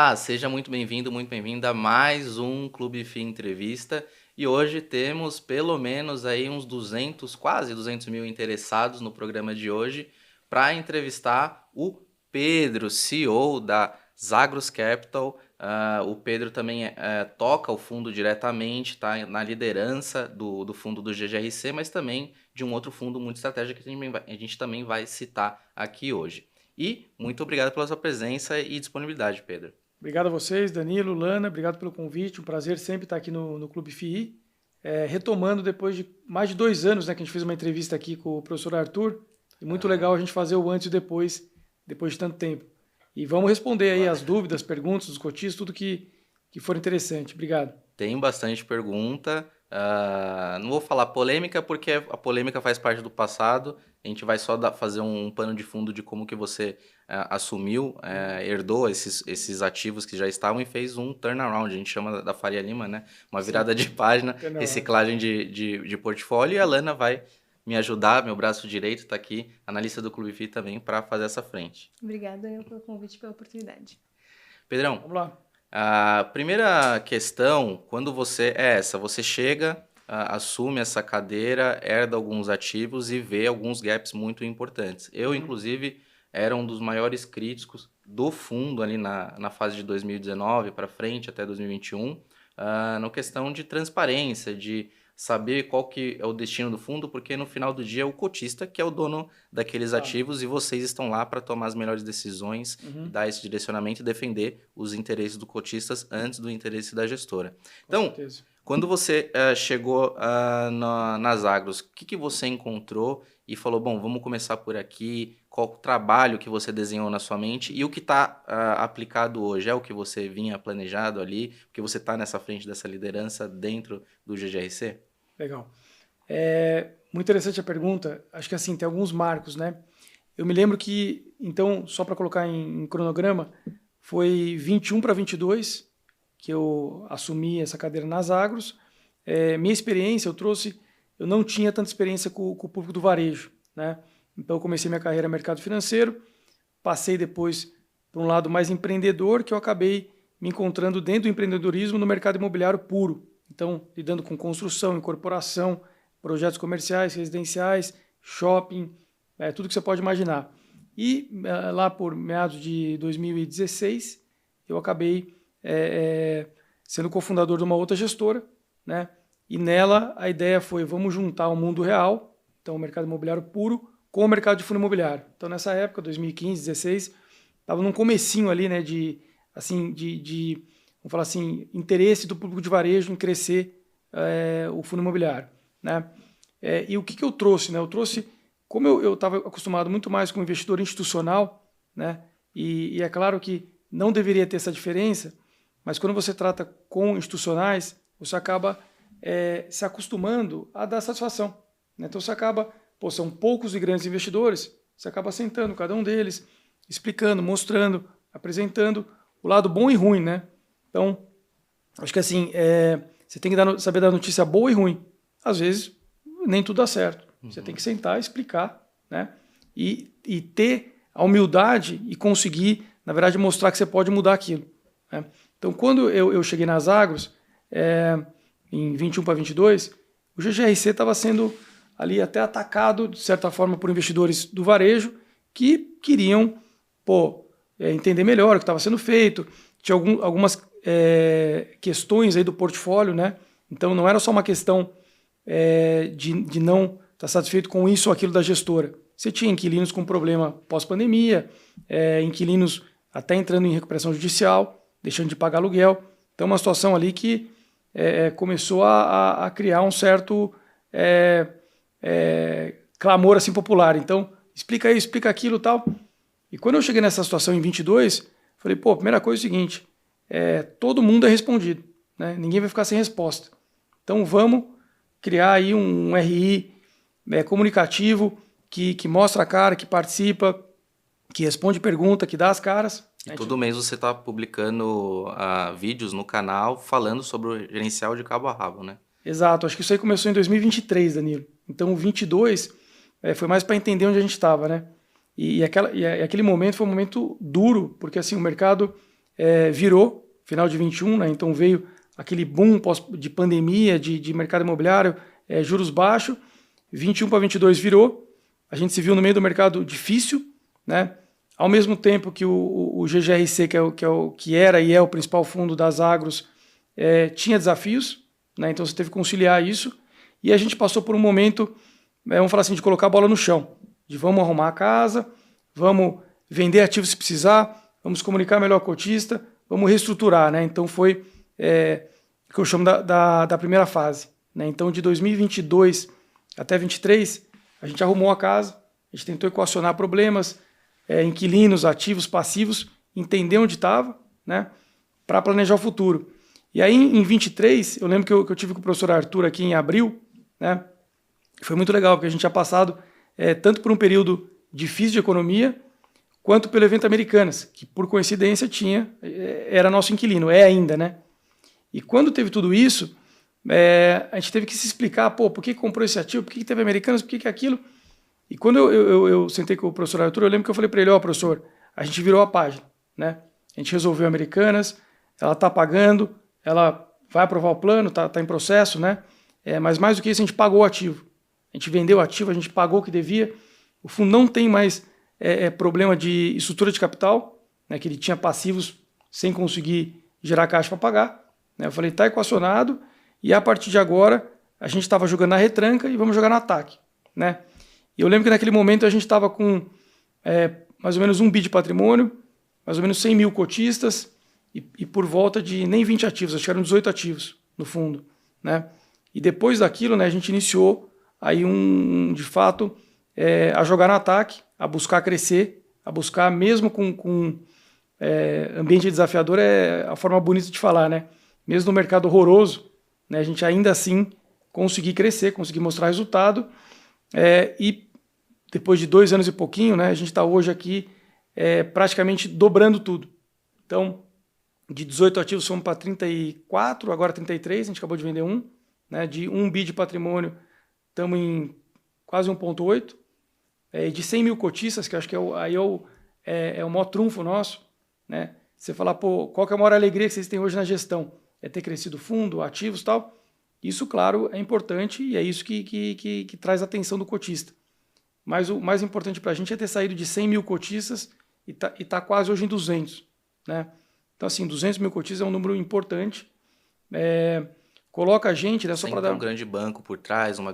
Olá, seja muito bem-vinda a mais um Clube FI Entrevista. E hoje temos pelo menos aí uns 200, quase 200 mil interessados no programa de hoje para entrevistar o Pedro, CEO da Zagros Capital. O Pedro também toca o fundo diretamente, está na liderança do fundo do GGRC, mas também de um outro fundo muito estratégico que a gente também vai citar aqui hoje. E muito obrigado pela sua presença e disponibilidade, Pedro. Obrigado a vocês, Danilo, Lana, obrigado pelo convite, um prazer sempre estar aqui no Clube FI. Retomando depois de mais de 2 anos, né, que a gente fez uma entrevista aqui com o professor Arthur, e muito legal a gente fazer o antes e depois de tanto tempo. E vamos responder aí as dúvidas, perguntas dos cotistas, tudo que for interessante. Obrigado. Tem bastante pergunta. Não vou falar polêmica, porque a polêmica faz parte do passado. A gente vai só fazer um pano de fundo de como que você assumiu, herdou esses ativos que já estavam e fez um turnaround. A gente chama da Faria Lima, né? Uma virada de página, reciclagem de portfólio. E a Lana vai me ajudar, meu braço direito está aqui, analista do Clube FI também, para fazer essa frente. Obrigada pelo convite e pela oportunidade. Pedrão, vamos lá. A primeira questão, quando você você chega, assume essa cadeira, herda alguns ativos e vê alguns gaps muito importantes. Eu, inclusive, era um dos maiores críticos do fundo ali na fase de 2019 para frente, até 2021, na questão de transparência, de saber qual que é o destino do fundo, porque no final do dia é o cotista que é o dono daqueles ativos e vocês estão lá para tomar as melhores decisões, dar esse direcionamento e defender os interesses dos cotistas antes do interesse da gestora. Então, quando você chegou na Zagros, o que você encontrou e falou, bom, vamos começar por aqui, qual o trabalho que você desenhou na sua mente e o que está aplicado hoje? É o que você vinha planejado ali, porque você está nessa frente dessa liderança dentro do GGRC? Legal. Muito interessante a pergunta. Acho que assim, tem alguns marcos, né? Eu me lembro que, então, só para colocar em cronograma, foi 21 para 22 que eu assumi essa cadeira nas Agros. Minha experiência, eu não tinha tanta experiência com o público do varejo, né? Então, eu comecei minha carreira no mercado financeiro, passei depois para um lado mais empreendedor, que eu acabei me encontrando dentro do empreendedorismo no mercado imobiliário puro. Então, lidando com construção, incorporação, projetos comerciais, residenciais, shopping, tudo que você pode imaginar. E lá por meados de 2016, eu acabei sendo cofundador de uma outra gestora, né? E nela a ideia foi, vamos juntar o mundo real, então o mercado imobiliário puro, com o mercado de fundo imobiliário. Então, nessa época, 2015, 2016, estava num comecinho ali, né, vamos falar assim, interesse do público de varejo em crescer o fundo imobiliário, né? E o que eu trouxe, né? Eu trouxe, como eu estava acostumado muito mais com investidor institucional, né? E é claro que não deveria ter essa diferença, mas quando você trata com institucionais, você acaba se acostumando a dar satisfação, né? Então você acaba, são poucos e grandes investidores, você acaba sentando cada um deles, explicando, mostrando, apresentando o lado bom e ruim, né? Então, acho que assim, você tem que saber dar notícia boa e ruim. Às vezes, nem tudo dá certo. Você tem que sentar, explicar, né? E ter a humildade e conseguir, na verdade, mostrar que você pode mudar aquilo, né? Então, quando eu cheguei nas Agros, em 21 para 22, o GGRC estava sendo ali até atacado, de certa forma, por investidores do varejo que queriam entender melhor o que estava sendo feito. Tinha algumas questões aí do portfólio, né? Então não era só uma questão de não estar satisfeito com isso ou aquilo da gestora. Você tinha inquilinos com problema pós-pandemia, inquilinos até entrando em recuperação judicial, deixando de pagar aluguel. Então uma situação ali que começou a criar um certo clamor assim, popular. Então explica isso, explica aquilo e tal. E quando eu cheguei nessa situação em 22, falei, a primeira coisa é o seguinte, todo mundo é respondido, né? Ninguém vai ficar sem resposta. Então vamos criar aí um RI comunicativo que mostra a cara, que participa, que responde pergunta, que dá as caras. E todo mês você está publicando vídeos no canal falando sobre o gerencial de cabo a rabo, né? Exato, acho que isso aí começou em 2023, Danilo. Então o 22 foi mais para entender onde a gente estava, né? E aquele momento foi um momento duro, porque assim, o mercado virou, final de 21, né? Então veio aquele boom de pandemia, de mercado imobiliário, juros baixos, 21 para 22 virou, a gente se viu no meio do mercado difícil, né? Ao mesmo tempo que o GGRC, que era e é o principal fundo das agros, tinha desafios, né? Então você teve que conciliar isso, e a gente passou por um momento, vamos falar assim, de colocar a bola no chão, de vamos arrumar a casa, vamos vender ativos se precisar, vamos comunicar melhor com o cotista, vamos reestruturar, né? Então foi o que eu chamo da primeira fase, né? Então de 2022 até 2023, a gente arrumou a casa, a gente tentou equacionar problemas, inquilinos, ativos, passivos, entender onde estava, né? Para planejar o futuro. E aí em 23, eu lembro que eu tive com o professor Arthur aqui em abril, né? Foi muito legal, porque a gente tinha passado tanto por um período difícil de economia, quanto pelo evento Americanas, que por coincidência era nosso inquilino, é ainda, né? E quando teve tudo isso, a gente teve que se explicar, por que comprou esse ativo, por que teve Americanas, por que aquilo. E quando eu sentei com o professor Arthur, eu lembro que eu falei para ele, professor, a gente virou a página, né? A gente resolveu Americanas, ela está pagando, ela vai aprovar o plano, tá em processo, né? Mas mais do que isso, a gente pagou o ativo. A gente vendeu o ativo, a gente pagou o que devia. O fundo não tem mais problema de estrutura de capital, né, que ele tinha passivos sem conseguir gerar caixa para pagar. Né? Eu falei, está equacionado, e a partir de agora a gente estava jogando na retranca e vamos jogar no ataque. Né? E eu lembro que naquele momento a gente estava com mais ou menos 1 bi de patrimônio, mais ou menos 100 mil cotistas e por volta de nem 20 ativos, acho que eram 18 ativos no fundo. Né? E depois daquilo, né, a gente iniciou aí de fato, a jogar no ataque, a buscar crescer, a buscar, mesmo com ambiente desafiador, é a forma bonita de falar, né? Mesmo no mercado horroroso, né, a gente ainda assim conseguir crescer, conseguir mostrar resultado, e depois de 2 anos e pouquinho, né, a gente está hoje aqui praticamente dobrando tudo. Então, de 18 ativos fomos para 34, agora 33, a gente acabou de vender um, né, de 1 bi de patrimônio, estamos em quase 1,8, de 100 mil cotistas, que acho que é o maior trunfo nosso, né? Você falar, qual que é a maior alegria que vocês têm hoje na gestão? É ter crescido o fundo, ativos e tal. Isso, claro, é importante e é isso que traz a atenção do cotista. Mas o mais importante para a gente é ter saído de 100 mil cotistas e tá quase hoje em 200. Né? Então, assim, 200 mil cotistas é um número importante. Coloca a gente, né, só para dar um grande banco por trás, um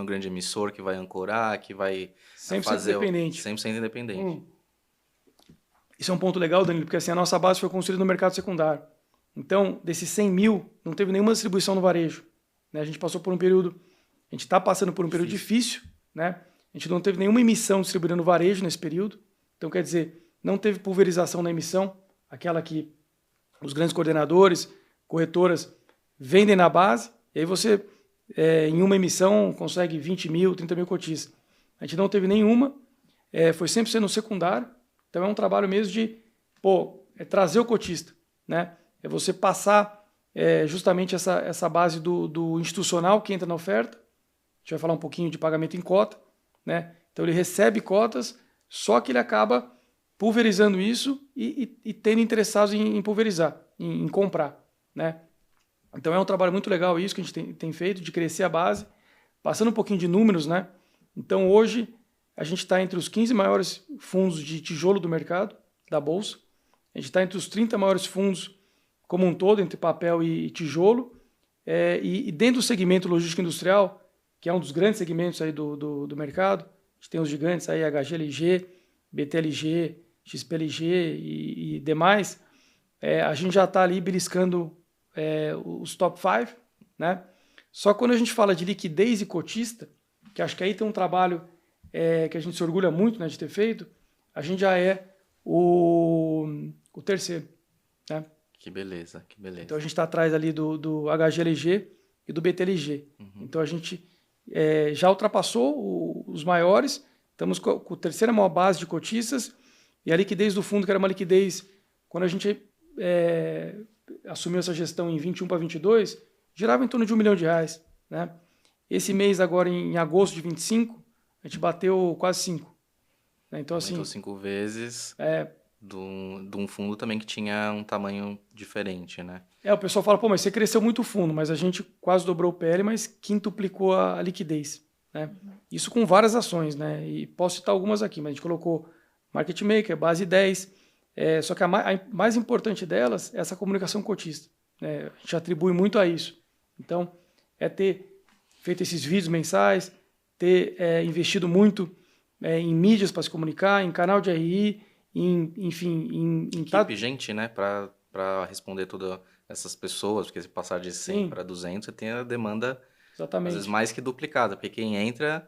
grande emissor que vai ancorar, que vai 100% fazer independente. 100% independente. Isso é um ponto legal, Danilo, porque assim, a nossa base foi construída no mercado secundário. Então, desses 100 mil, não teve nenhuma distribuição no varejo. Né? A gente passou por um período, a gente está passando por um período difícil, né? A gente não teve nenhuma emissão distribuída no varejo nesse período. Então, quer dizer, não teve pulverização na emissão, aquela que os grandes coordenadores, corretoras vendem na base, e aí você, em uma emissão, consegue 20 mil, 30 mil cotistas. A gente não teve nenhuma, foi sempre sendo secundário, então é um trabalho mesmo de trazer o cotista, né? É você passar justamente essa base do institucional que entra na oferta, a gente vai falar um pouquinho de pagamento em cota, né? Então ele recebe cotas, só que ele acaba pulverizando isso e tendo interessados em pulverizar, em comprar, né? Então é um trabalho muito legal isso que a gente tem feito, de crescer a base, passando um pouquinho de números, né? Então hoje a gente está entre os 15 maiores fundos de tijolo do mercado, da Bolsa. A gente está entre os 30 maiores fundos como um todo, entre papel e tijolo. E dentro do segmento logística industrial, que é um dos grandes segmentos aí do mercado, a gente tem os gigantes aí, HGLG, BTLG, XPLG e demais, a gente já está ali beliscando os top 5, né? Só que quando a gente fala de liquidez e cotista, que acho que aí tem um trabalho que a gente se orgulha muito, né, de ter feito, a gente já é o terceiro. Né? Que beleza, que beleza. Então a gente está atrás ali do HGLG e do BTLG. Então a gente já ultrapassou os maiores, estamos com a terceira maior base de cotistas, e a liquidez do fundo, que era uma liquidez, quando a gente assumiu essa gestão em 21 para 22, girava em torno de R$1 milhão. Né? Esse mês, agora em agosto de 25, a gente bateu quase 5. Né? Então, Aumentou assim, 5 vezes. de um fundo também que tinha um tamanho diferente, né? O pessoal fala, pô, mas você cresceu muito o fundo, mas a gente quase dobrou o PL, mas quintuplicou a liquidez, né? Isso com várias ações, né? E posso citar algumas aqui, mas a gente colocou Market Maker, base 10, só que a mais importante delas é essa comunicação cotista, né? A gente atribui muito a isso. Então, é ter feito esses vídeos mensais, ter investido muito em mídias para se comunicar, em canal de RI, enfim... Equipe, gente, né? Para responder todas essas pessoas, porque se passar de 100 para 200, você tem a demanda, exatamente, às vezes, mais que duplicada, porque quem entra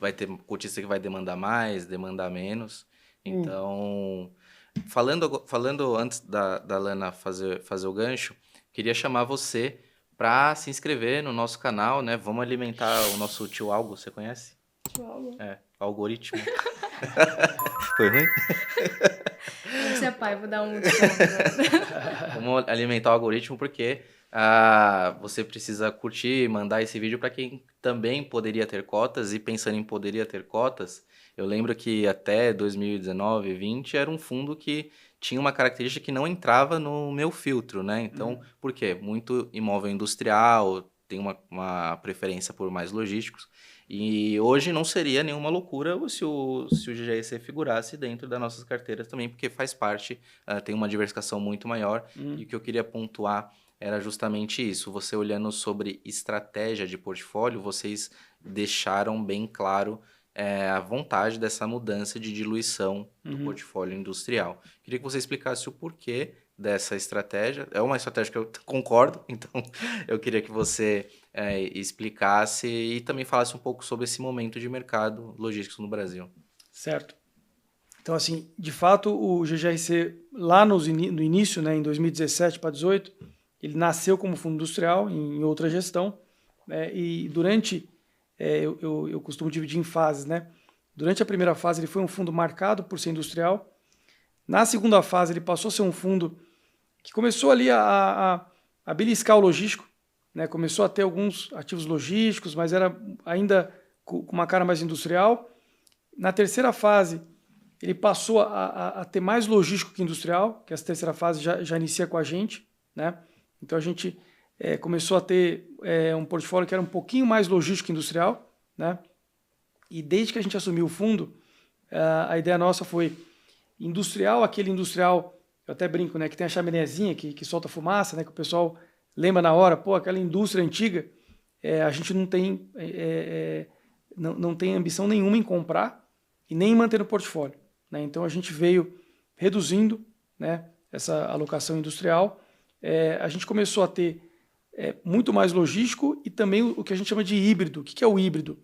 vai ter cotista que vai demandar mais, demandar menos. Então, falando antes da Lana fazer o gancho, queria chamar você para se inscrever no nosso canal, né? Vamos alimentar o nosso tio Algo, você conhece? Tio Algo? Algoritmo. Foi ruim? Você é pai, vou dar um desconto. Vamos alimentar o algoritmo porque você precisa curtir e mandar esse vídeo para quem também poderia ter cotas. E pensando em poderia ter cotas, eu lembro que até 2019, 2020 era um fundo que tinha uma característica que não entrava no meu filtro, né? Então, por quê? Muito imóvel industrial, tem uma preferência por mais logísticos. E hoje não seria nenhuma loucura se o GGIC figurasse dentro das nossas carteiras também, porque faz parte, tem uma diversificação muito maior. E o que eu queria pontuar era justamente isso. Você olhando sobre estratégia de portfólio, vocês deixaram bem claro a vontade dessa mudança de diluição do portfólio industrial. Queria que você explicasse o porquê dessa estratégia. É uma estratégia que eu concordo, então eu queria que você explicasse e também falasse um pouco sobre esse momento de mercado logístico no Brasil. Certo. Então, assim, de fato, o GGRC, lá no início, né, em 2017 para 2018, ele nasceu como fundo industrial, em outra gestão, e durante, eu costumo dividir em fases, né? Durante a primeira fase, ele foi um fundo marcado por ser industrial. Na segunda fase, ele passou a ser um fundo que começou ali a beliscar o logístico, né? Começou a ter alguns ativos logísticos, mas era ainda com uma cara mais industrial. Na terceira fase, ele passou a ter mais logístico que industrial, que essa terceira fase já inicia com a gente, né? Então a gente começou a ter um portfólio que era um pouquinho mais logístico que industrial, né? E desde que a gente assumiu o fundo, a ideia nossa foi industrial, aquele industrial, eu até brinco, né, que tem a chaminézinha que solta fumaça, né, que o pessoal lembra na hora, pô, aquela indústria antiga, a gente não tem, não tem ambição nenhuma em comprar e nem em manter no portfólio, né? Então a gente veio reduzindo, né, essa alocação industrial. A gente começou a ter muito mais logístico e também o que a gente chama de híbrido. O que é o híbrido?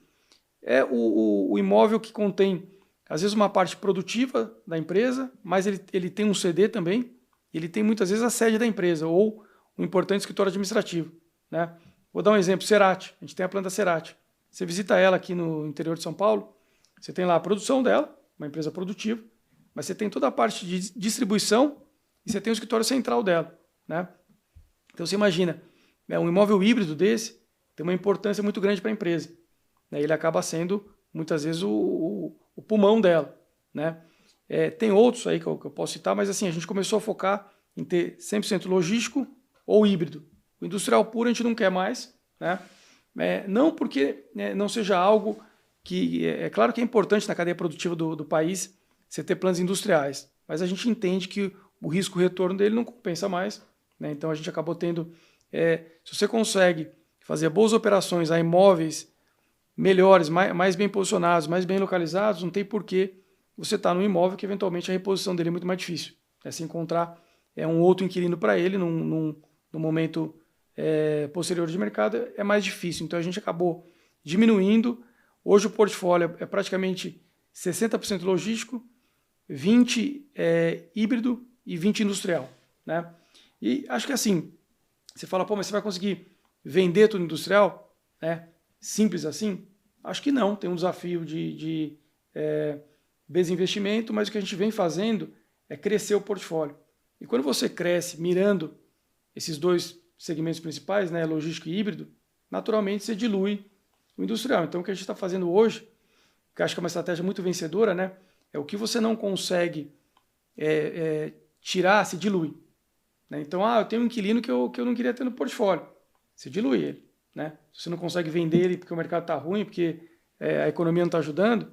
É o imóvel que contém, às vezes, uma parte produtiva da empresa, mas ele tem um CD também, ele tem muitas vezes a sede da empresa ou um importante escritório administrativo, né? Vou dar um exemplo, Cerati. A gente tem a planta Cerati. Você visita ela aqui no interior de São Paulo, você tem lá a produção dela, uma empresa produtiva, mas você tem toda a parte de distribuição e você tem o escritório central dela, né? Então você imagina, um imóvel híbrido desse tem uma importância muito grande para a empresa, né? Ele acaba sendo, muitas vezes, o pulmão dela, né? Tem outros aí que eu posso citar, mas assim, a gente começou a focar em ter 100% logístico ou híbrido. O industrial puro a gente não quer mais, né? Não porque não seja algo que... É claro que é importante na cadeia produtiva do país você ter planos industriais, mas a gente entende que o risco-retorno dele não compensa mais, né? Então a gente acabou tendo... se você consegue fazer boas operações a imóveis melhores, mais bem posicionados, mais bem localizados, não tem porquê você estar num imóvel que eventualmente a reposição dele é muito mais difícil. Se encontrar um outro inquilino para ele num momento posterior de mercado é mais difícil. Então a gente acabou diminuindo. Hoje o portfólio é praticamente 60% logístico, 20% híbrido e 20% industrial, né? E acho que assim, você fala, pô, mas você vai conseguir vender tudo industrial? Simples assim? Acho que não. Tem um desafio de desinvestimento, mas o que a gente vem fazendo é crescer o portfólio. E quando você cresce mirando esses dois segmentos principais, né, logístico e híbrido, naturalmente você dilui o industrial. Então o que a gente está fazendo hoje, que acho que é uma estratégia muito vencedora, né, é o que você não consegue tirar, se dilui. Né? Então, eu tenho um inquilino que eu não queria ter no portfólio. Você dilui ele. Né? Se você não consegue vender ele porque o mercado está ruim, porque a economia não está ajudando,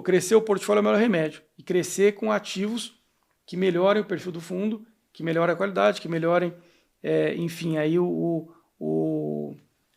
crescer o portfólio é o melhor remédio. E crescer com ativos que melhorem o perfil do fundo, que melhorem a qualidade, que melhorem, enfim, aí o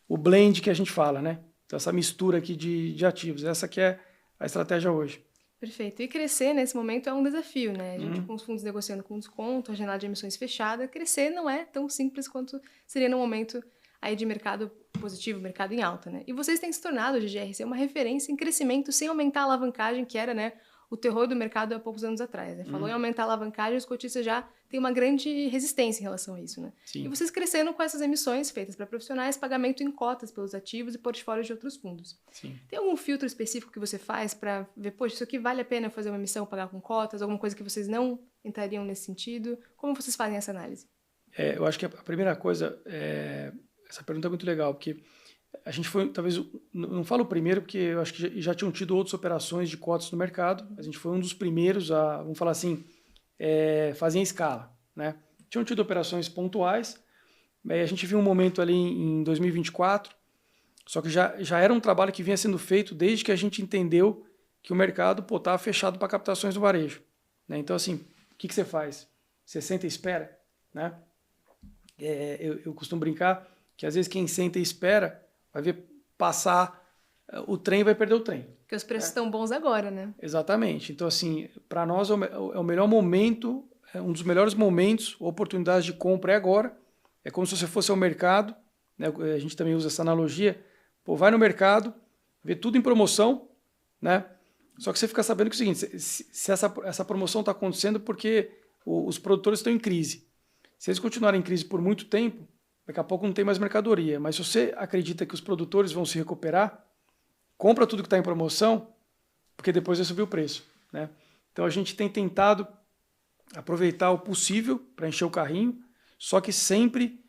blend que a gente fala, né? Então, essa mistura aqui de ativos. Essa que é a estratégia hoje. Perfeito. E crescer nesse momento é um desafio, né? A gente com os fundos negociando com desconto, a janela de emissões fechada, crescer não é tão simples quanto seria no momento aí de mercado positivo, mercado em alta, né? E vocês têm se tornado, o GGRC, uma referência em crescimento sem aumentar a alavancagem, que era, né, o terror do mercado há poucos anos atrás. Né? Falou em aumentar a alavancagem, os cotistas já têm uma grande resistência em relação a isso, né? Sim. E vocês crescendo com essas emissões feitas para profissionais, pagamento em cotas pelos ativos e portfólios de outros fundos. Sim. Tem algum filtro específico que você faz para ver, poxa, isso aqui vale a pena fazer uma emissão, pagar com cotas, alguma coisa que vocês não entrariam nesse sentido? Como vocês fazem essa análise? Eu acho que a primeira coisa, essa pergunta é muito legal, porque a gente foi, talvez, não falo o primeiro, porque eu acho que já tinham tido outras operações de cotas no mercado, a gente foi um dos primeiros a, vamos falar assim, fazer em escala, né? Tinham tido operações pontuais, a gente viu um momento ali em 2024, só que já era um trabalho que vinha sendo feito desde que a gente entendeu que o mercado estava fechado para captações do varejo, né? Então, assim, o que você faz? Você senta e espera, né? Eu costumo brincar que às vezes quem senta e espera vai ver passar o trem e vai perder o trem. Porque os preços estão bons agora, né? Exatamente. Então, assim, para nós é o melhor momento, um dos melhores momentos, oportunidades de compra é agora. É como se você fosse ao mercado, né? A gente também usa essa analogia. Vai no mercado, vê tudo em promoção, né? Só que você fica sabendo que é o seguinte, se essa promoção está acontecendo porque os produtores estão em crise. Se eles continuarem em crise por muito tempo, daqui a pouco não tem mais mercadoria. Mas se você acredita que os produtores vão se recuperar, compra tudo que está em promoção, porque depois vai subir o preço, né? Então a gente tem tentado aproveitar o possível para encher o carrinho, só que sempre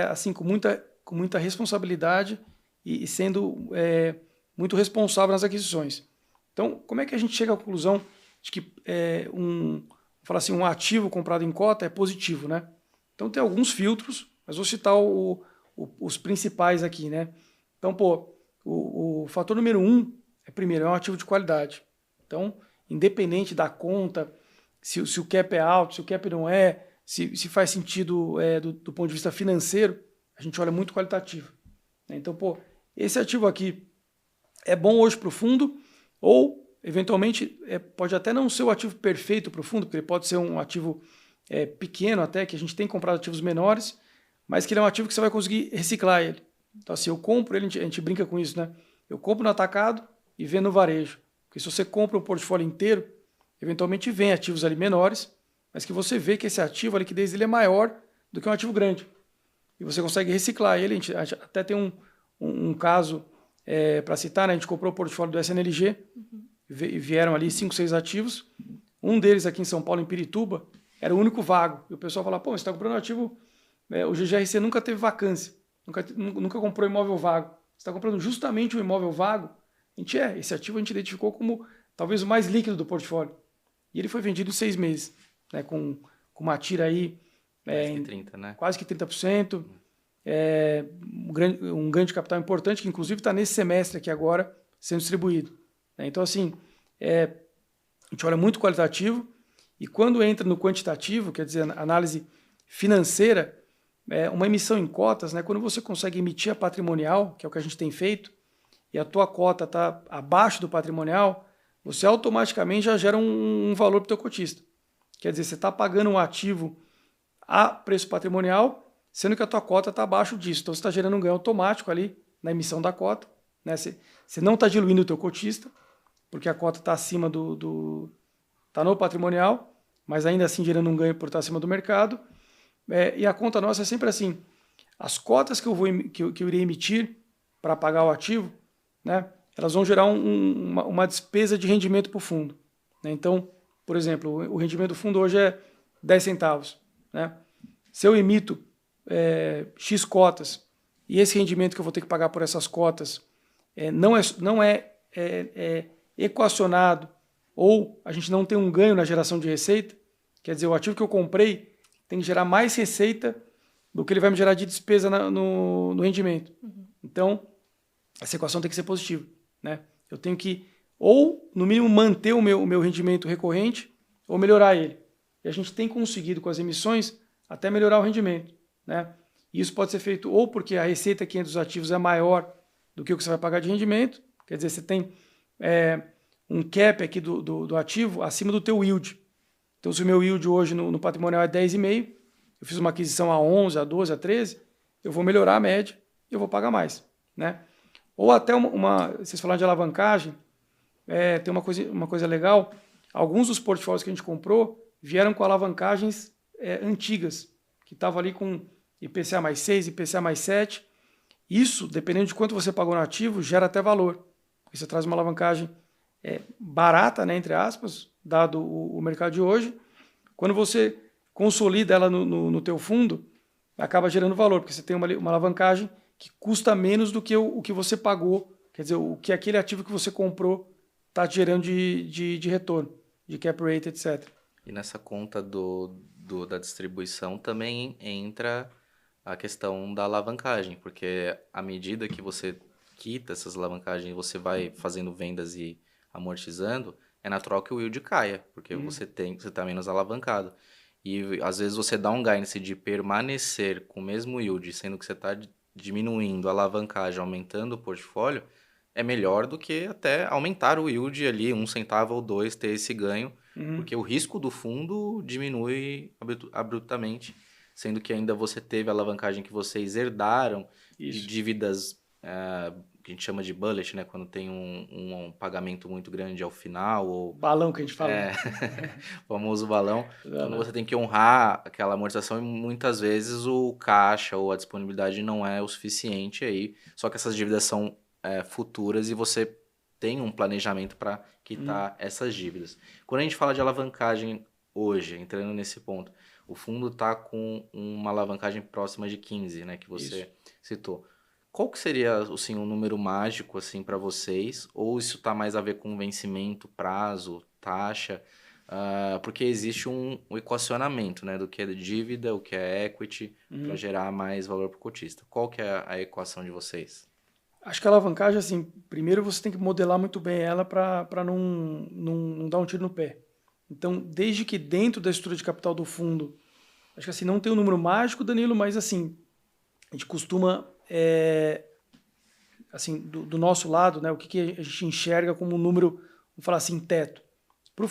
assim, com muita responsabilidade e sendo muito responsável nas aquisições. Então, como é que a gente chega à conclusão de que um ativo comprado em cota é positivo, né? Então tem alguns filtros, mas vou citar os principais aqui, né? Então, o fator número 1 primeiro, é um ativo de qualidade. Então, independente da conta, se o cap é alto, se o cap não é, se faz sentido do ponto de vista financeiro, a gente olha muito qualitativo. Então, esse ativo aqui é bom hoje para o fundo, ou, eventualmente, pode até não ser o ativo perfeito para o fundo, porque ele pode ser um ativo pequeno até, que a gente tem comprado ativos menores, mas que ele é um ativo que você vai conseguir reciclar ele. Então, assim, eu compro ele, a gente brinca com isso, né? Eu compro no atacado e vendo no varejo. Porque se você compra o portfólio inteiro, eventualmente vem ativos ali menores, mas que você vê que esse ativo, a liquidez dele é maior do que um ativo grande. E você consegue reciclar ele. A gente até tem um caso para citar, né? A gente comprou o portfólio do SNLG, e vieram ali 5, 6 ativos. Um deles aqui em São Paulo, em Pirituba, era o único vago. E o pessoal fala, você está comprando um ativo... o GGRC nunca teve vacância, nunca comprou imóvel vago. Você está comprando justamente um imóvel vago. Esse ativo a gente identificou como talvez o mais líquido do portfólio. E ele foi vendido em 6 meses, né, com uma tira aí quase que 30%, né? Quase que 30%. Um ganho de capital importante, que inclusive está nesse semestre aqui agora sendo distribuído. Então, assim, a gente olha muito qualitativo, e quando entra no quantitativo, quer dizer, análise financeira, uma emissão em cotas, né, quando você consegue emitir a patrimonial, que é o que a gente tem feito, e a tua cota está abaixo do patrimonial, você automaticamente já gera um valor para o teu cotista. Quer dizer, você está pagando um ativo a preço patrimonial, sendo que a tua cota está abaixo disso. Então, você está gerando um ganho automático ali na emissão da cota, né? Você não está diluindo o teu cotista, porque a cota está acima está no patrimonial, mas ainda assim gerando um ganho por estar acima do mercado. E a conta nossa é sempre assim, as cotas que eu irei emitir para pagar o ativo, né, elas vão gerar uma despesa de rendimento para o fundo. Né? Então, por exemplo, o rendimento do fundo hoje é 10 centavos. Né? Se eu emito X cotas e esse rendimento que eu vou ter que pagar por essas cotas não é equacionado, ou a gente não tem um ganho na geração de receita, Quer dizer, o ativo que eu comprei tem que gerar mais receita do que ele vai me gerar de despesa no rendimento. Então, essa equação tem que ser positiva, né? Eu tenho que, ou, no mínimo, manter o meu rendimento recorrente ou melhorar ele. E a gente tem conseguido, com as emissões, até melhorar o rendimento, né? E isso pode ser feito ou porque a receita que entra dos ativos é maior do que o que você vai pagar de rendimento, quer dizer, você tem um cap aqui do ativo acima do teu yield. Então, se o meu yield hoje no patrimonial é 10,5, eu fiz uma aquisição a 11, a 12, a 13, eu vou melhorar a média e eu vou pagar mais, né? Ou até vocês falaram de alavancagem, tem uma coisa legal, alguns dos portfólios que a gente comprou vieram com alavancagens antigas, que estavam ali com IPCA mais 6, IPCA mais 7. Isso, dependendo de quanto você pagou no ativo, gera até valor. Porque você traz uma alavancagem barata, né, entre aspas, dado o mercado de hoje. Quando você consolida ela no teu fundo, acaba gerando valor, porque você tem uma alavancagem que custa menos do que o que você pagou, quer dizer, o que aquele ativo que você comprou está gerando de retorno, de cap rate, etc. E nessa conta da distribuição também entra a questão da alavancagem, porque à medida que você quita essas alavancagens, você vai fazendo vendas e amortizando, é natural que o yield caia, porque você está menos alavancado. E às vezes você dá um guidance de permanecer com o mesmo yield, sendo que você está diminuindo a alavancagem, aumentando o portfólio, é melhor do que até aumentar o yield ali, 1 centavo ou 2, ter esse ganho, porque o risco do fundo diminui abruptamente, sendo que ainda você teve a alavancagem que vocês herdaram de dívidas que a gente chama de bullet, né? Quando tem um pagamento muito grande ao final. Ou balão que a gente fala. O famoso balão. Quando você tem que honrar aquela amortização, e muitas vezes o caixa ou a disponibilidade não é o suficiente aí. Só que essas dívidas são futuras e você tem um planejamento para quitar essas dívidas. Quando a gente fala de alavancagem hoje, entrando nesse ponto, o fundo está com uma alavancagem próxima de 15, né, que você citou. Qual que seria, assim, um número mágico, assim, para vocês? Ou isso está mais a ver com vencimento, prazo, taxa? Porque existe um equacionamento, né, do que é dívida, o que é equity, para gerar mais valor para o cotista. Qual que é a equação de vocês? Acho que a alavancagem, assim, primeiro você tem que modelar muito bem ela para não dar um tiro no pé. Então, desde que dentro da estrutura de capital do fundo, acho que assim, não tem um número mágico, Danilo, mas assim, a gente costuma, assim, do nosso lado, né, o que a gente enxerga como um número, vamos falar assim, teto. Para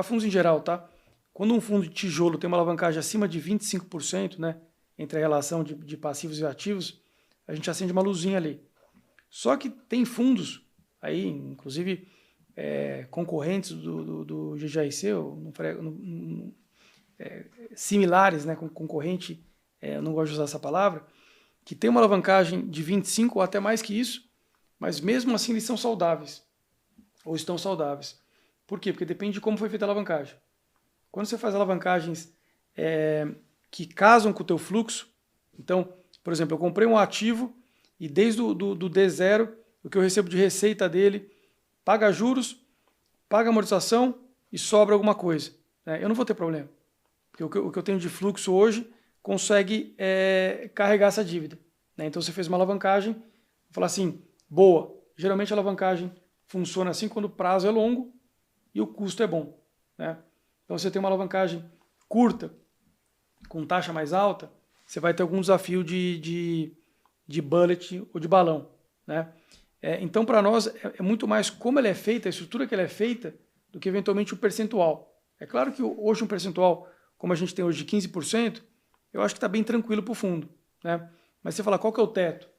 fundos em geral, tá? Quando um fundo de tijolo tem uma alavancagem acima de 25%, né, entre a relação de passivos e ativos, a gente acende uma luzinha ali. Só que tem fundos aí, inclusive concorrentes do GGIC, similares, né, com concorrente, eu não gosto de usar essa palavra, que tem uma alavancagem de 25% ou até mais que isso, mas mesmo assim eles são saudáveis, ou estão saudáveis. Por quê? Porque depende de como foi feita a alavancagem. Quando você faz alavancagens que casam com o teu fluxo, então, por exemplo, eu comprei um ativo e desde do D0, o que eu recebo de receita dele, paga juros, paga amortização e sobra alguma coisa, né? Eu não vou ter problema, porque o que eu tenho de fluxo hoje consegue carregar essa dívida, né? Então você fez uma alavancagem, vou falar assim, boa. Geralmente a alavancagem funciona assim quando o prazo é longo e o custo é bom, né? Então você tem uma alavancagem curta, com taxa mais alta, você vai ter algum desafio de bullet ou de balão, né? Então, para nós, é muito mais como ela é feita, a estrutura que ela é feita, do que eventualmente o percentual. É claro que hoje um percentual, como a gente tem hoje de 15%, eu acho que está bem tranquilo para o fundo, né? Mas você fala, qual que é o teto?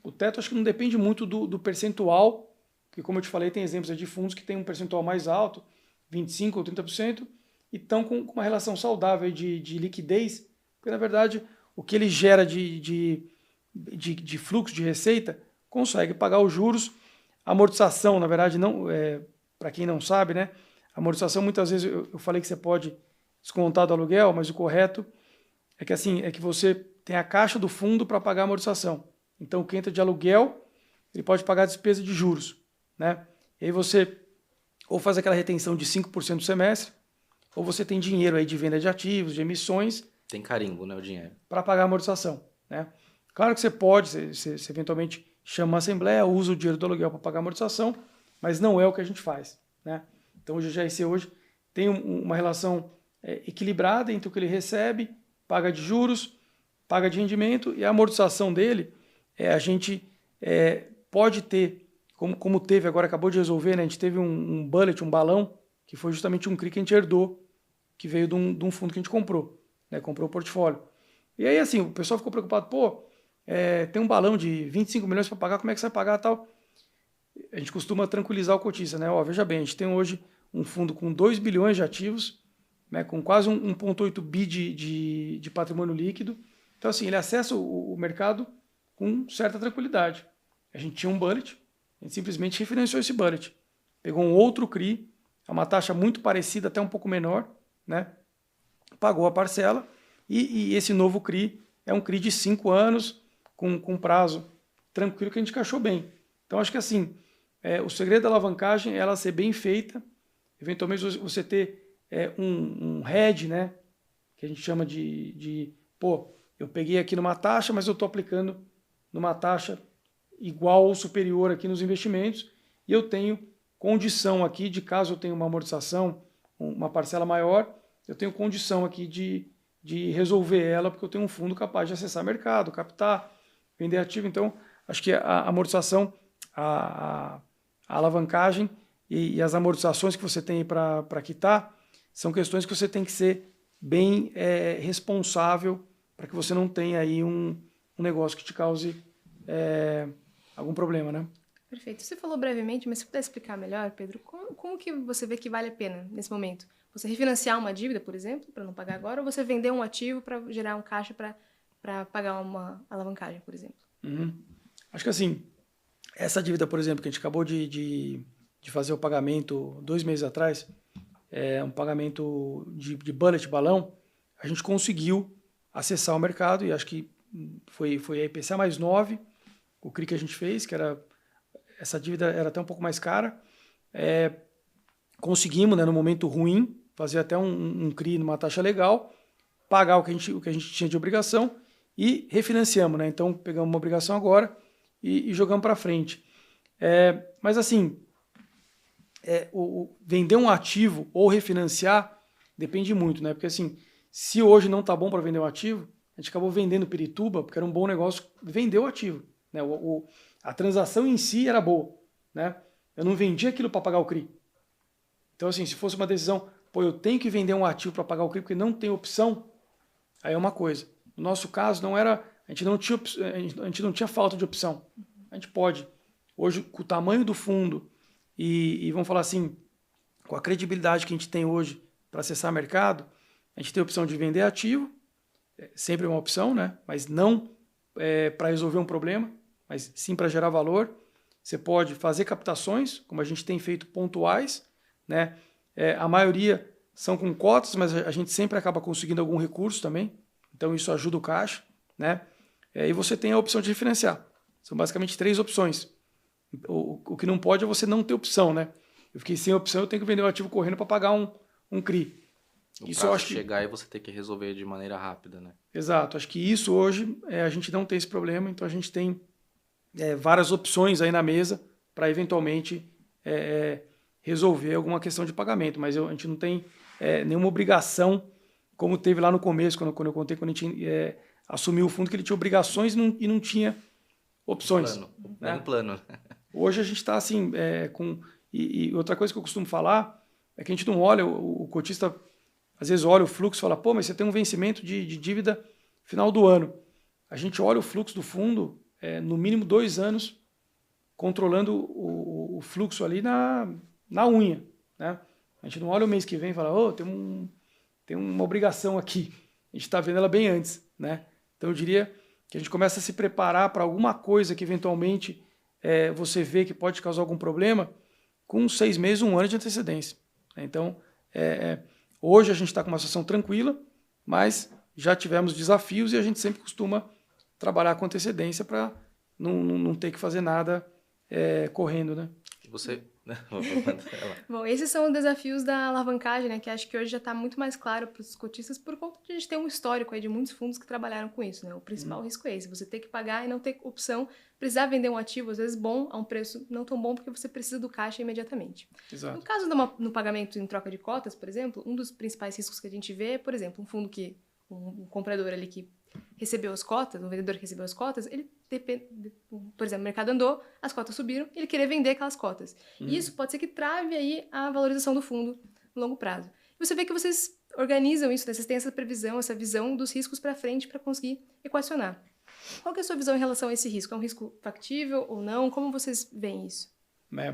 O teto acho que não depende muito do percentual, porque como eu te falei, tem exemplos de fundos que têm um percentual mais alto, 25% ou 30%, e estão com uma relação saudável de liquidez, porque na verdade o que ele gera de fluxo de receita consegue pagar os juros. A amortização, na verdade, não para quem não sabe, né? A amortização, muitas vezes, eu falei que você pode descontar do aluguel, mas o correto é que assim, é que você tem a caixa do fundo para pagar a amortização. Então, o que entra de aluguel, ele pode pagar a despesa de juros, né? E aí você ou faz aquela retenção de 5% do semestre, ou você tem dinheiro aí de venda de ativos, de emissões. Tem carimbo, né, o dinheiro. Para pagar a amortização, né? Claro que você pode, você eventualmente chama uma assembleia, usa o dinheiro do aluguel para pagar a amortização, mas não é o que a gente faz, né? Então, o GGRC hoje tem uma relação equilibrada entre o que ele recebe, paga de juros, paga de rendimento, e a amortização dele, a gente pode ter, como teve agora, acabou de resolver, né? A gente teve um bullet, um balão, que foi justamente um CRI que a gente herdou, que veio de um fundo que a gente comprou, né? Comprou o portfólio. E aí, assim, o pessoal ficou preocupado, tem um balão de 25 milhões para pagar, como é que você vai pagar tal? A gente costuma tranquilizar o cotista, né? Veja bem, a gente tem hoje um fundo com 2 bilhões de ativos, né? Com quase 1,8 bi de patrimônio líquido. Então, assim, ele acessa o mercado com certa tranquilidade. A gente tinha um bullet, a gente simplesmente refinanciou esse bullet. Pegou um outro CRI, a uma taxa muito parecida, até um pouco menor, né? Pagou a parcela, e esse novo CRI é um CRI de 5 anos, com prazo tranquilo, que a gente encaixou bem. Então, acho que assim, o segredo da alavancagem é ela ser bem feita, eventualmente você ter um hedge, né? Que a gente chama eu peguei aqui numa taxa, mas eu estou aplicando numa taxa igual ou superior aqui nos investimentos, e eu tenho condição aqui de, caso eu tenha uma amortização, uma parcela maior, eu tenho condição aqui de resolver ela, porque eu tenho um fundo capaz de acessar mercado, captar, vender ativo. Então, acho que a amortização, a alavancagem e as amortizações que você tem para quitar são questões que você tem que ser bem responsável para que você não tenha aí um negócio que te cause algum problema, né? Perfeito. Você falou brevemente, mas se puder explicar melhor, Pedro, como que você vê que vale a pena nesse momento? Você refinanciar uma dívida, por exemplo, para não pagar agora, ou você vender um ativo para gerar um caixa para pagar uma alavancagem, por exemplo? Acho que assim, essa dívida, por exemplo, que a gente acabou de fazer o pagamento 2 meses atrás, um pagamento de bullet, balão, a gente conseguiu acessar o mercado, e acho que foi a IPCA mais 9, o CRI que a gente fez, que essa dívida era até um pouco mais cara. Conseguimos, né, no momento ruim, fazer até um CRI numa taxa legal, pagar o que a gente tinha de obrigação e refinanciamos, né? Então pegamos uma obrigação agora e jogamos para frente. Mas assim, vender um ativo ou refinanciar depende muito, né? Porque assim, se hoje não está bom para vender um ativo, a gente acabou vendendo Pirituba, porque era um bom negócio vender o ativo, né? A transação em si era boa, né? Eu não vendi aquilo para pagar o CRI. Então, assim, se fosse uma decisão, eu tenho que vender um ativo para pagar o CRI porque não tem opção, aí é uma coisa. No nosso caso, não era, a gente não tinha falta de opção. A gente pode. Hoje, com o tamanho do fundo e vamos falar assim, com a credibilidade que a gente tem hoje para acessar mercado, a gente tem a opção de vender ativo, sempre é uma opção, né? Mas não para resolver um problema, mas sim para gerar valor. Você pode fazer captações, como a gente tem feito pontuais, né? A maioria são com cotas, mas a gente sempre acaba conseguindo algum recurso também, então isso ajuda o caixa, né? E você tem a opção de refinanciar. São basicamente 3 opções. O que não pode é você não ter opção, né? Eu fiquei sem opção, eu tenho que vender o ativo correndo para pagar um CRI. Isso eu acho que chegar e você ter que resolver de maneira rápida, né? Exato. Acho que isso hoje a gente não tem esse problema, então a gente tem várias opções aí na mesa para eventualmente resolver alguma questão de pagamento, mas a gente não tem nenhuma obrigação, como teve lá no começo, quando eu contei, quando a gente assumiu o fundo, que ele tinha obrigações e não tinha opções. Plano. Hoje a gente está assim, e outra coisa que eu costumo falar é que a gente não olha, o cotista às vezes olha o fluxo e fala, mas você tem um vencimento de dívida final do ano. A gente olha o fluxo do fundo, no mínimo 2 anos, controlando o fluxo ali na unha, né? A gente não olha o mês que vem e fala, tem uma obrigação aqui. A gente está vendo ela bem antes, né? Então eu diria que a gente começa a se preparar para alguma coisa que eventualmente você vê que pode causar algum problema com 6 meses, 1 ano de antecedência. Então, hoje a gente está com uma situação tranquila, mas já tivemos desafios e a gente sempre costuma trabalhar com antecedência para não ter que fazer nada correndo, né? Você... Bom, esses são os desafios da alavancagem, né? Que acho que hoje já está muito mais claro para os cotistas por conta de a gente ter um histórico aí de muitos fundos que trabalharam com isso, né? O principal risco é esse, você ter que pagar e não ter opção, precisar vender um ativo, às vezes bom, a um preço não tão bom, porque você precisa do caixa imediatamente. Exato. No caso no pagamento em troca de cotas, por exemplo, um dos principais riscos que a gente vê é, por exemplo, um fundo que, um comprador ali que recebeu as cotas, um vendedor que recebeu as cotas, ele por exemplo, o mercado andou, as cotas subiram, ele querer vender aquelas cotas. E isso pode ser que trave aí a valorização do fundo no longo prazo. E você vê que vocês organizam isso, né? Vocês têm essa previsão, essa visão dos riscos para frente para conseguir equacionar. Qual que é a sua visão em relação a esse risco? É um risco factível ou não? Como vocês veem isso?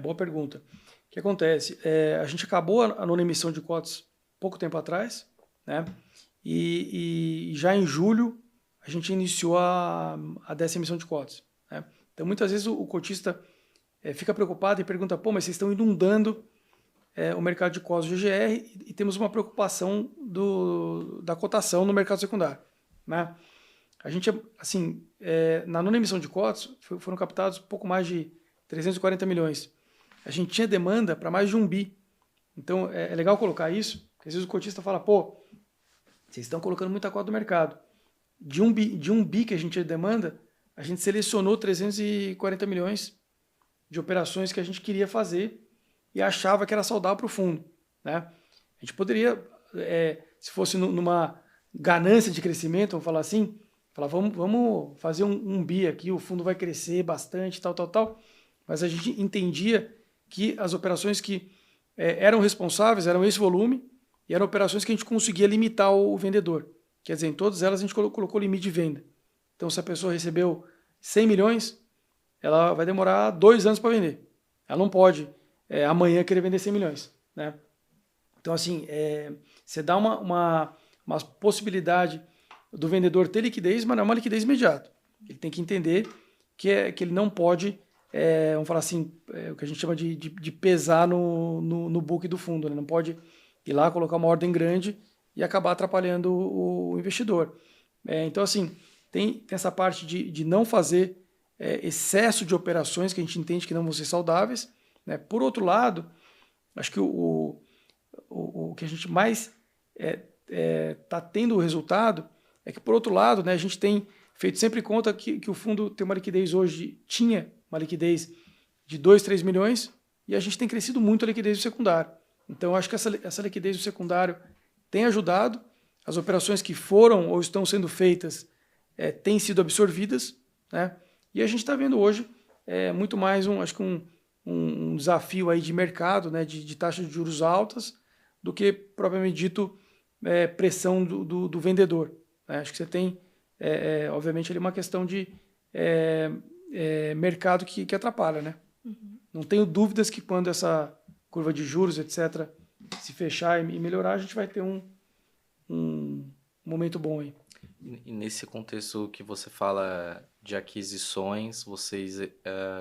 Boa pergunta. O que acontece? A gente acabou a nona emissão de cotas pouco tempo atrás, né? E já em julho a gente iniciou a 10ª emissão de cotas, né? Então, muitas vezes o cotista fica preocupado e pergunta, pô, mas vocês estão inundando o mercado de cotas do GGR e temos uma preocupação da cotação no mercado secundário, né? A gente, assim, na nona emissão de cotas foram captados pouco mais de 340 milhões. A gente tinha demanda para mais de 1 bi. Então, é legal colocar isso, porque às vezes o cotista fala, pô, vocês estão colocando muita cota no mercado. De um bi que a gente demanda, a gente selecionou 340 milhões de operações que a gente queria fazer e achava que era saudável para o fundo, né? A gente poderia, se fosse numa ganância de crescimento, vamos falar assim, vamos fazer um bi aqui, o fundo vai crescer bastante, tal, mas a gente entendia que as operações que eram responsáveis eram esse volume e eram operações que a gente conseguia limitar o vendedor. Quer dizer, em todas elas a gente colocou limite de venda. Então, se a pessoa recebeu 100 milhões, ela vai demorar 2 anos para vender. Ela não pode amanhã querer vender 100 milhões, né? Então, assim, você dá uma possibilidade do vendedor ter liquidez, mas não é uma liquidez imediata. Ele tem que entender que ele não pode, vamos falar assim, o que a gente chama de pesar no book do fundo. Ele não pode ir lá, colocar uma ordem grande e acabar atrapalhando o investidor. Então, assim, tem essa parte de não fazer excesso de operações que a gente entende que não vão ser saudáveis, né? Por outro lado, acho que o que a gente mais está tendo o resultado é que, por outro lado, né, a gente tem feito sempre conta que o fundo tem uma liquidez hoje, tinha uma liquidez de 2, 3 milhões e a gente tem crescido muito a liquidez do secundário. Então, acho que essa liquidez do secundário tem ajudado, as operações que foram ou estão sendo feitas têm sido absorvidas, né? E a gente está vendo hoje muito mais acho que um desafio aí de mercado, né? de taxas de juros altas, do que propriamente dito pressão do vendedor, né? Acho que você tem, obviamente, ali uma questão de mercado que atrapalha, né? Uhum. Não tenho dúvidas que quando essa curva de juros, etc., se fechar e melhorar, a gente vai ter um momento bom aí. E nesse contexto que você fala de aquisições, vocês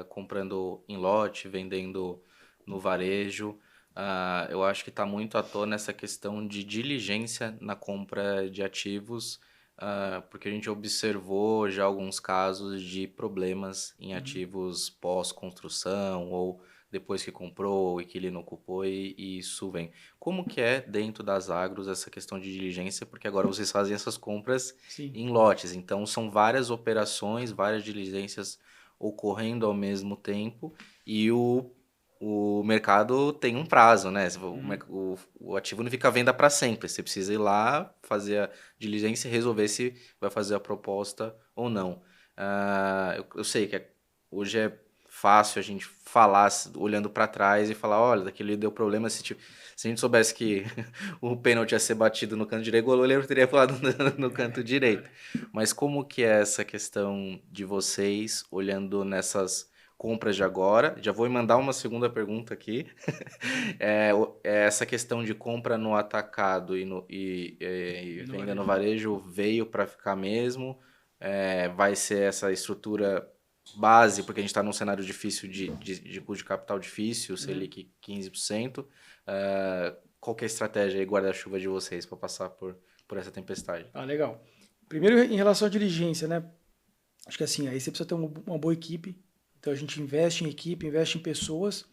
comprando em lote, vendendo no varejo, eu acho que está muito à tona essa questão de diligência na compra de ativos, porque a gente observou já alguns casos de problemas em ativos pós-construção ou depois que comprou, o inquilino ocupou e isso vem. Como que é dentro das agros essa questão de diligência? Porque agora vocês fazem essas compras Sim. em lotes, então são várias operações, várias diligências ocorrendo ao mesmo tempo e o mercado tem um prazo, né? O ativo não fica à venda para sempre, você precisa ir lá, fazer a diligência e resolver se vai fazer a proposta ou não. Eu sei que hoje é fácil a gente falar olhando para trás e falar, olha, daquele deu problema, se a gente soubesse que o pênalti ia ser batido no canto direito, o goleiro teria pulado no canto direito. Mas como que é essa questão de vocês olhando nessas compras de agora? Já vou mandar uma segunda pergunta aqui. Essa questão de compra no atacado e venda no varejo veio para ficar mesmo? Vai ser essa estrutura base, porque a gente está num cenário difícil de custo de capital difícil, Selic 15%. Qual que é a estratégia e guarda-chuva de vocês para passar por essa tempestade? Legal. Primeiro, em relação à diligência, né? Acho que assim, aí você precisa ter uma boa equipe. Então, a gente investe em equipe, investe em pessoas.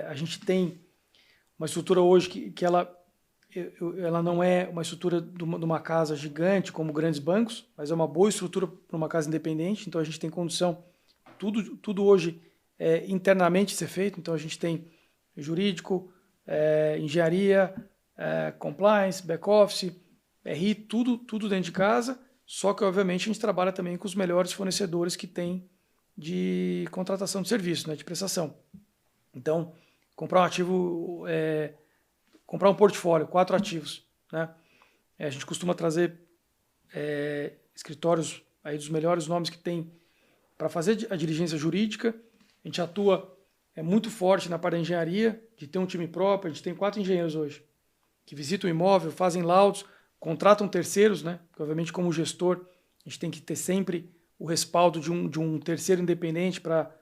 A gente tem uma estrutura hoje que ela não é uma estrutura de uma casa gigante como grandes bancos, mas é uma boa estrutura para uma casa independente. Então a gente tem condição, tudo hoje internamente ser feito. Então a gente tem jurídico, engenharia, compliance, back-office, RI, tudo dentro de casa, só que obviamente a gente trabalha também com os melhores fornecedores que tem de contratação de serviço, né, de prestação. Então, comprar um ativo, comprar um portfólio, 4 ativos, né? A gente costuma trazer escritórios aí dos melhores nomes que tem para fazer a diligência jurídica. A gente atua muito forte na parte da engenharia, de ter um time próprio. A gente tem 4 engenheiros hoje que visitam o imóvel, fazem laudos, contratam terceiros, né? Porque, obviamente, como gestor, a gente tem que ter sempre o respaldo de um terceiro independente para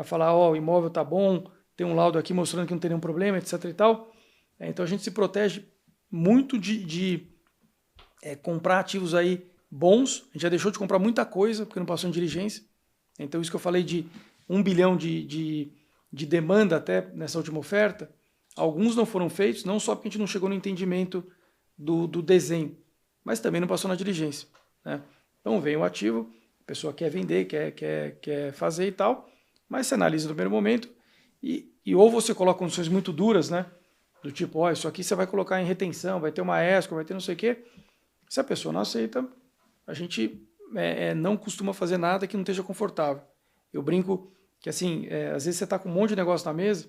falar, o imóvel está bom, tem um laudo aqui mostrando que não tem nenhum problema, etc. e tal. Então a gente se protege muito de comprar ativos aí bons. A gente já deixou de comprar muita coisa porque não passou em diligência. Então isso que eu falei de 1 bilhão de demanda até nessa última oferta, alguns não foram feitos, não só porque a gente não chegou no entendimento do desenho, mas também não passou na diligência, né? Então vem o ativo, a pessoa quer vender, quer fazer e tal, mas você analisa no primeiro momento e ou você coloca condições muito duras, né? Do tipo, isso aqui você vai colocar em retenção, vai ter uma escrow, vai ter não sei o quê. Se a pessoa não aceita, a gente não costuma fazer nada que não esteja confortável. Eu brinco que, assim, às vezes você está com um monte de negócio na mesa,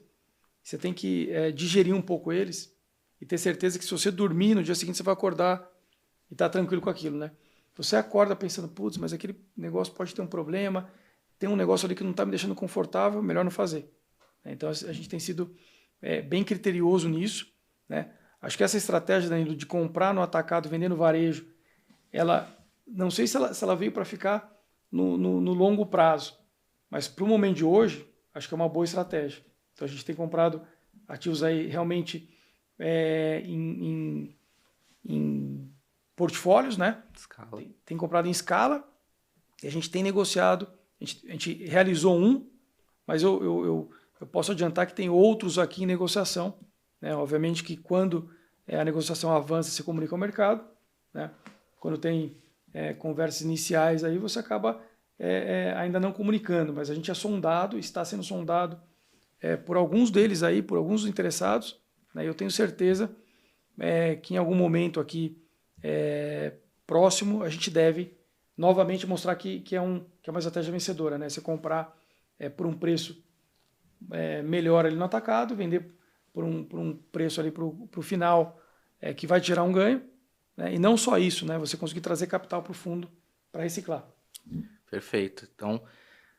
você tem que digerir um pouco eles e ter certeza que se você dormir, no dia seguinte você vai acordar e tá tranquilo com aquilo, né? Você acorda pensando, putz, mas aquele negócio pode ter um problema, tem um negócio ali que não está me deixando confortável, melhor não fazer. Então a gente tem sido bem criterioso nisso, né? Acho que essa estratégia, Danilo, de comprar no atacado, vender no varejo, ela, não sei se ela veio para ficar no longo prazo, mas para o momento de hoje, acho que é uma boa estratégia. Então a gente tem comprado ativos aí realmente em portfólios, né? Escala. Tem comprado em escala e a gente tem negociado. A gente realizou um, mas eu posso adiantar que tem outros aqui em negociação, né? Obviamente que quando a negociação avança, se comunica ao mercado, né? Quando tem conversas iniciais, aí você acaba ainda não comunicando, mas a gente é sondado, está sendo sondado por alguns deles aí, por alguns interessados, né? Eu tenho certeza que em algum momento aqui próximo a gente deve novamente mostrar que é uma estratégia vencedora, né? Você comprar por um preço melhor ali no atacado, vender por um preço ali para o final que vai te gerar um ganho, né? E não só isso, né? Você conseguir trazer capital para o fundo para reciclar. Perfeito. Então,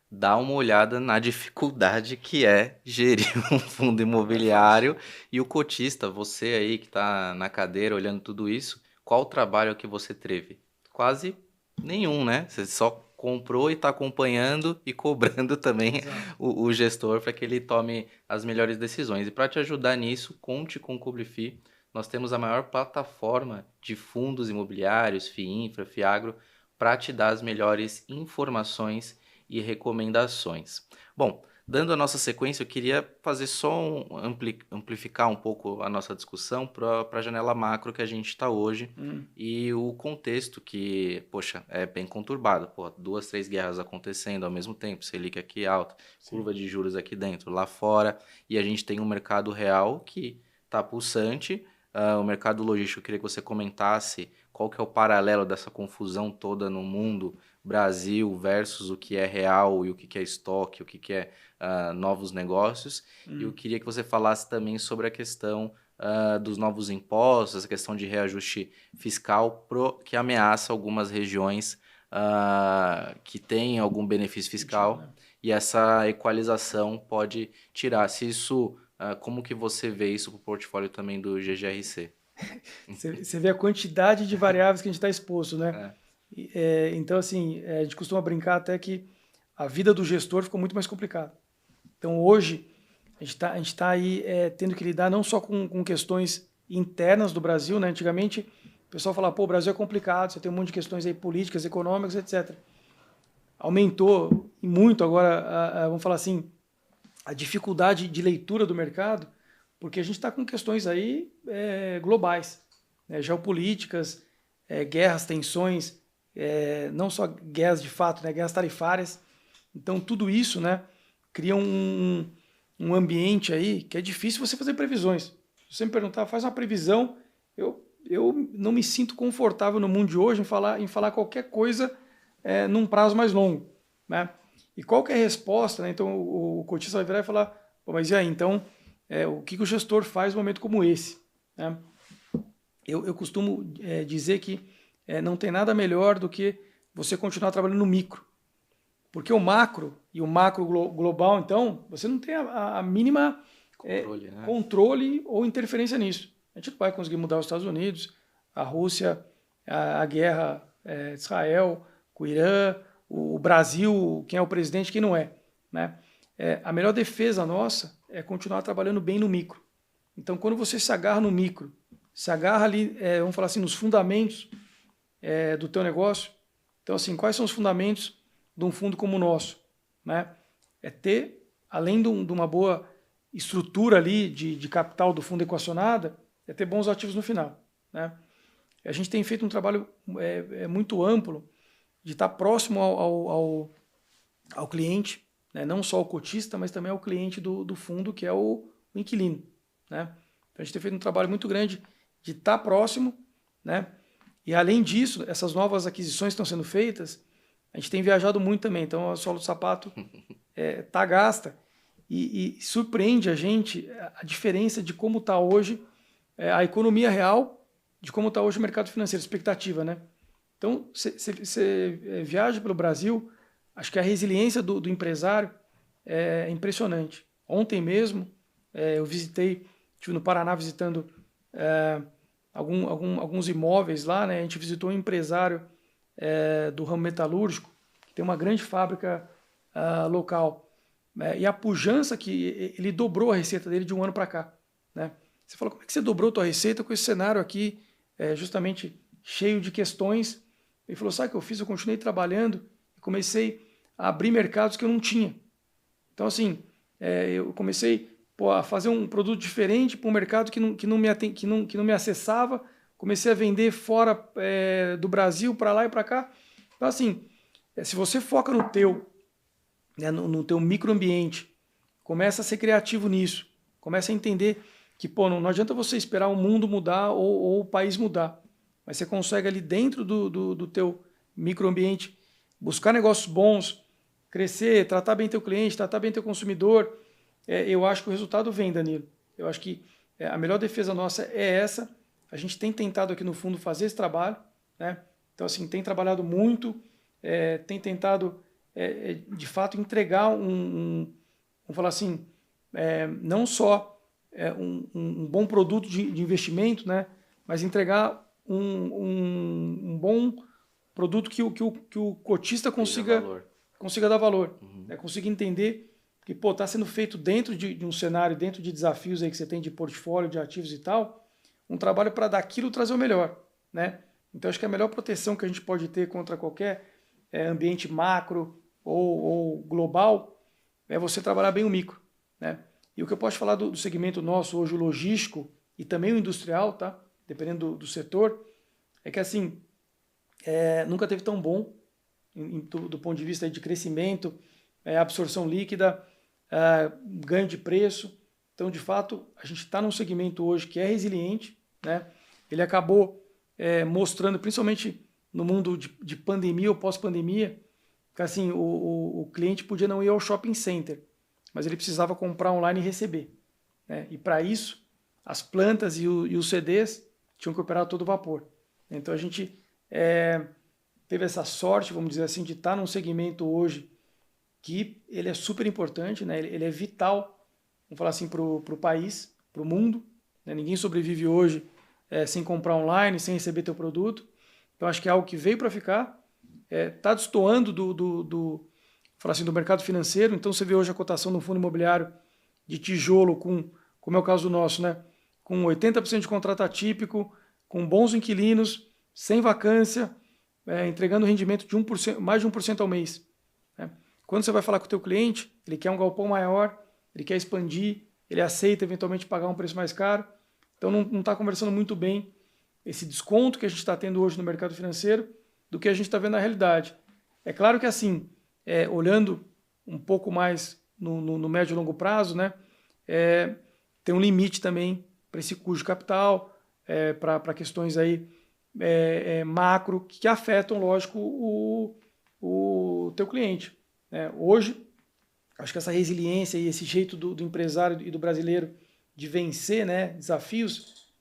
dá uma olhada na dificuldade que é gerir um fundo imobiliário e o cotista, você aí que está na cadeira olhando tudo isso, qual o trabalho que você teve? Quase nenhum, né? Você só comprou e está acompanhando e cobrando também o gestor para que ele tome as melhores decisões. E para te ajudar nisso, conte com o Cubrifi. Nós temos a maior plataforma de fundos imobiliários, FIINFRA, FIAGRO, para te dar as melhores informações e recomendações. Bom, dando a nossa sequência, eu queria fazer só amplificar um pouco a nossa discussão para a janela macro que a gente está hoje e o contexto que, poxa, é bem conturbado. 2, 3 guerras acontecendo ao mesmo tempo, Selic aqui alta, curva de juros aqui dentro, lá fora, e a gente tem um mercado real que está pulsante. O mercado logístico, eu queria que você comentasse qual que é o paralelo dessa confusão toda no mundo, Brasil versus o que é real e o que é estoque, o que é novos negócios. E eu queria que você falasse também sobre a questão dos novos impostos, a questão de reajuste fiscal que ameaça algumas regiões que têm algum benefício fiscal e essa equalização pode tirar. Se isso, como que você vê isso para o portfólio também do GGRC? Você vê a quantidade de variáveis que a gente está exposto, né? Então, assim, a gente costuma brincar até que a vida do gestor ficou muito mais complicada. Então, hoje, a gente está aí tendo que lidar não só com questões internas do Brasil, né? Antigamente, o pessoal falava, o Brasil é complicado, você tem um monte de questões aí políticas, econômicas, etc. Aumentou e muito agora, vamos falar assim, a dificuldade de leitura do mercado, porque a gente está com questões aí globais, né, geopolíticas, guerras, tensões, não só guerras de fato, né, guerras tarifárias. Então tudo isso, né, cria um ambiente aí que é difícil você fazer previsões. Se você me perguntar, faz uma previsão, eu não me sinto confortável no mundo de hoje em falar qualquer coisa num prazo mais longo, né? E qual que é a resposta, né? Então o cotista vai virar e falar, pô, mas e aí, então, o que o gestor faz num momento como esse, né? Eu costumo dizer que não tem nada melhor do que você continuar trabalhando no micro. Porque o macro e o macro global, então, você não tem a mínima controle ou interferência nisso. A gente não vai conseguir mudar os Estados Unidos, a Rússia, a guerra de Israel, com o Irã, o Brasil, quem é o presidente, quem não é, né? A melhor defesa nossa é continuar trabalhando bem no micro. Então, quando você se agarra no micro, se agarra ali, vamos falar assim, nos fundamentos do teu negócio. Então, assim, quais são os fundamentos de um fundo como o nosso, né? É ter, além de uma boa estrutura ali de capital do fundo equacionada, é ter bons ativos no final, né? A gente tem feito um trabalho muito amplo de estar próximo ao cliente, né? Não só ao cotista, mas também ao cliente do fundo, que é o inquilino, né? Então, a gente tem feito um trabalho muito grande de estar próximo, né? E além disso, essas novas aquisições que estão sendo feitas, a gente tem viajado muito também, então a sola do sapato tá gasta e surpreende a gente a diferença de como está hoje a economia real, de como está hoje o mercado financeiro, expectativa, né? Então, você viaja pelo Brasil, acho que a resiliência do empresário é impressionante. Ontem mesmo, eu estive no Paraná visitando alguns imóveis lá, né? A gente visitou um empresário do ramo metalúrgico, que tem uma grande fábrica local, né? E a pujança que ele dobrou a receita dele de um ano para cá, né? Você fala, como é que você dobrou a tua receita com esse cenário aqui, justamente cheio de questões? Ele falou, sabe o que eu fiz? Eu continuei trabalhando e comecei a abrir mercados que eu não tinha. Então, assim, eu comecei a fazer um produto diferente para um mercado que não me acessava, comecei a vender fora do Brasil, para lá e para cá. Então, assim, se você foca no teu, né, no teu microambiente, começa a ser criativo nisso, começa a entender que não adianta você esperar o mundo mudar ou o país mudar, mas você consegue ali dentro do teu microambiente buscar negócios bons, crescer, tratar bem teu cliente, tratar bem teu consumidor. Eu acho que o resultado vem, Danilo. Eu acho que a melhor defesa nossa é essa. A gente tem tentado aqui no fundo fazer esse trabalho, né? Então, assim, tem trabalhado muito, tem tentado, de fato, entregar vamos falar assim, não só um bom produto de investimento, né? Mas entregar um bom produto que o cotista consiga dar valor, né? Consiga entender que está sendo feito dentro de um cenário, dentro de desafios aí que você tem de portfólio, de ativos e tal, um trabalho para daquilo trazer o melhor, né? Então, acho que a melhor proteção que a gente pode ter contra qualquer ambiente macro ou global é você trabalhar bem o micro, né? E o que eu posso falar do segmento nosso hoje, o logístico e também o industrial, tá? Dependendo do setor, é que assim, nunca teve tão bom do ponto de vista de crescimento, absorção líquida, ganho de preço. Então, de fato, a gente está num segmento hoje que é resiliente, né? Ele acabou mostrando, principalmente no mundo de pandemia ou pós-pandemia, que assim, o cliente podia não ir ao shopping center, mas ele precisava comprar online e receber, né? E para isso, as plantas e os CDs tinham que operar a todo vapor. Então a gente teve essa sorte, vamos dizer assim, de estar num segmento hoje que ele é super importante, né? Ele é vital, vamos falar assim, para o país, para o mundo, né? Ninguém sobrevive hoje sem comprar online, sem receber teu produto. Então acho que é algo que veio para ficar, está destoando falar assim, do mercado financeiro. Então você vê hoje a cotação do fundo imobiliário de tijolo, como é o caso nosso, né? Com 80% de contrato atípico, com bons inquilinos, sem vacância, entregando rendimento de 1%, mais de 1% ao mês, né? Quando você vai falar com o teu cliente, ele quer um galpão maior, ele quer expandir, ele aceita eventualmente pagar um preço mais caro. Então não está conversando muito bem esse desconto que a gente está tendo hoje no mercado financeiro do que a gente está vendo na realidade. É claro que assim, olhando um pouco mais no médio e longo prazo, né, tem um limite também para esse custo de capital, para questões aí macro que afetam, lógico, o teu cliente. Hoje, acho que essa resiliência e esse jeito do empresário e do brasileiro de vencer, né, desafios,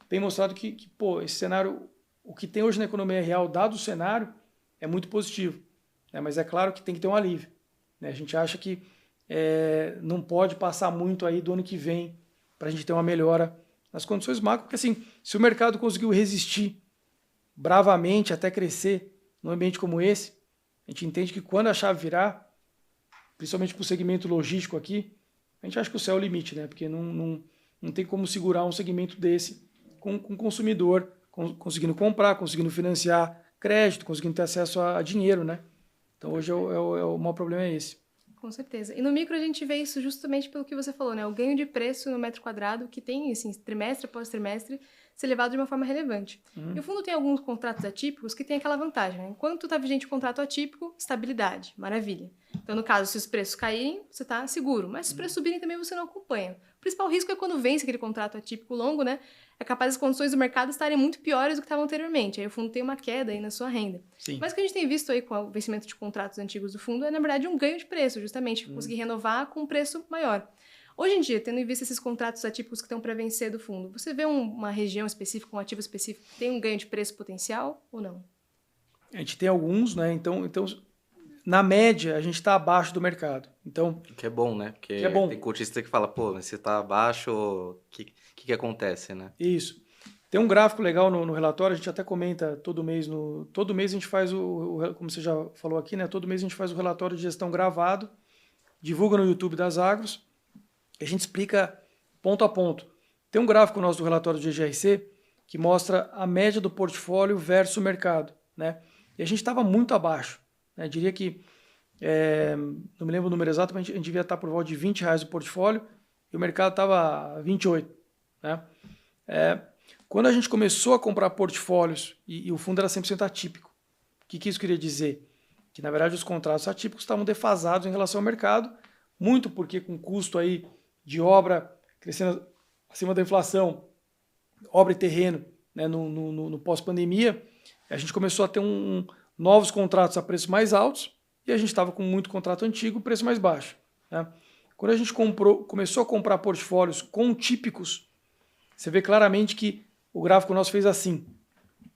tem mostrado que pô, esse cenário, o que tem hoje na economia real, dado o cenário, é muito positivo. Mas é claro que tem que ter um alívio. A gente acha que não pode passar muito aí do ano que vem para a gente ter uma melhora nas condições macro, porque assim, se o mercado conseguiu resistir bravamente até crescer num ambiente como esse, a gente entende que quando a chave virar, principalmente para o segmento logístico aqui, a gente acha que o céu é o limite, né? Porque não tem como segurar um segmento desse com o consumidor conseguindo comprar, conseguindo financiar crédito, conseguindo ter acesso a dinheiro, né? Então hoje o maior problema é esse. Com certeza. E no micro a gente vê isso justamente pelo que você falou, né? O ganho de preço no metro quadrado, que tem, assim, trimestre após trimestre, ser levado de uma forma relevante. E o fundo tem alguns contratos atípicos que tem aquela vantagem, né? Enquanto está vigente o contrato atípico, estabilidade, maravilha. Então, no caso, se os preços caírem, você está seguro. Mas se os preços subirem também, você não acompanha. O principal risco é quando vence aquele contrato atípico longo, né? É capaz as condições do mercado estarem muito piores do que estavam anteriormente. Aí o fundo tem uma queda aí na sua renda. Sim. Mas o que a gente tem visto aí com o vencimento de contratos antigos do fundo é, na verdade, um ganho de preço, justamente, conseguir renovar com um preço maior. Hoje em dia, tendo em vista esses contratos atípicos que estão para vencer do fundo, você vê uma região específica, um ativo específico que tem um ganho de preço potencial ou não? A gente tem alguns, né? Então na média, a gente está abaixo do mercado. Então, Que é bom, né? Porque é bom. tem cotista que fala, pô, mas você tá abaixo, o que acontece, né? Isso. Tem um gráfico legal no relatório, a gente até comenta todo mês. Todo mês a gente faz como você já falou aqui, né? Todo mês a gente faz o relatório de gestão gravado, divulga no YouTube das Agros, e a gente explica ponto a ponto. Tem um gráfico nosso do relatório do GGRC que mostra a média do portfólio versus o mercado, né? E a gente estava muito abaixo, né? Diria que, não me lembro o número exato, mas a gente devia estar por volta de R$20 o portfólio e o mercado estava 28, né? Quando a gente começou a comprar portfólios e o fundo era 100% atípico, o que isso queria dizer? Que, na verdade, os contratos atípicos estavam defasados em relação ao mercado, muito porque com o custo aí de obra crescendo acima da inflação, obra e terreno, né, no pós-pandemia, a gente começou a ter novos contratos a preços mais altos e a gente estava com muito contrato antigo, preço mais baixo, né? Quando a gente começou a comprar portfólios com típicos, você vê claramente que o gráfico nosso fez assim.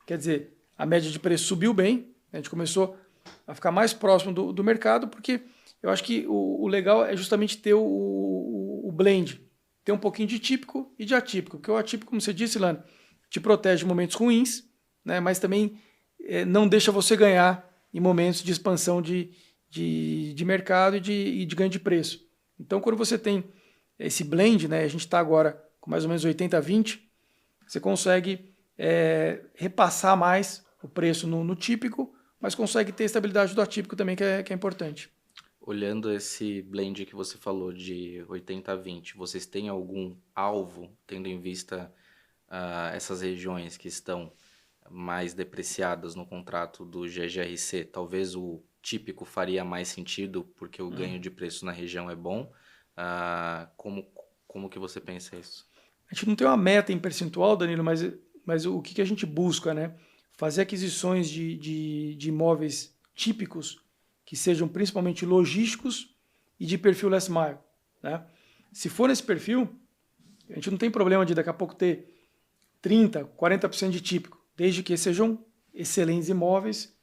Quer dizer, a média de preço subiu bem, a gente começou a ficar mais próximo do mercado, porque eu acho que o legal é justamente ter o blend, ter um pouquinho de típico e de atípico, porque o atípico, como você disse, Lana, te protege de momentos ruins, né, mas também não deixa você ganhar em momentos de expansão de mercado e de ganho de preço. Então, quando você tem esse blend, né, a gente está agora com mais ou menos 80-20, você consegue repassar mais o preço no típico, mas consegue ter estabilidade do atípico também, que é importante. Olhando esse blend que você falou de 80-20, vocês têm algum alvo, tendo em vista essas regiões que estão mais depreciadas no contrato do GGRC? Talvez o típico faria mais sentido, porque o ganho de preço na região é bom. Como que você pensa isso? A gente não tem uma meta em percentual, Danilo, mas o que a gente busca, né? Fazer aquisições de imóveis típicos que sejam principalmente logísticos e de perfil last mile, né? Se for nesse perfil, a gente não tem problema de daqui a pouco ter 30%, 40% de típico, desde que sejam excelentes imóveis,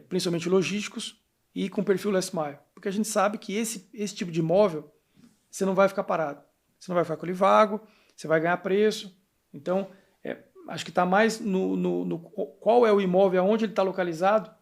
principalmente logísticos e com perfil last mile. Porque a gente sabe que esse tipo de imóvel, você não vai ficar parado. Você não vai ficar com ele vago, você vai ganhar preço. Então, acho que está mais no qual é o imóvel, aonde ele está localizado,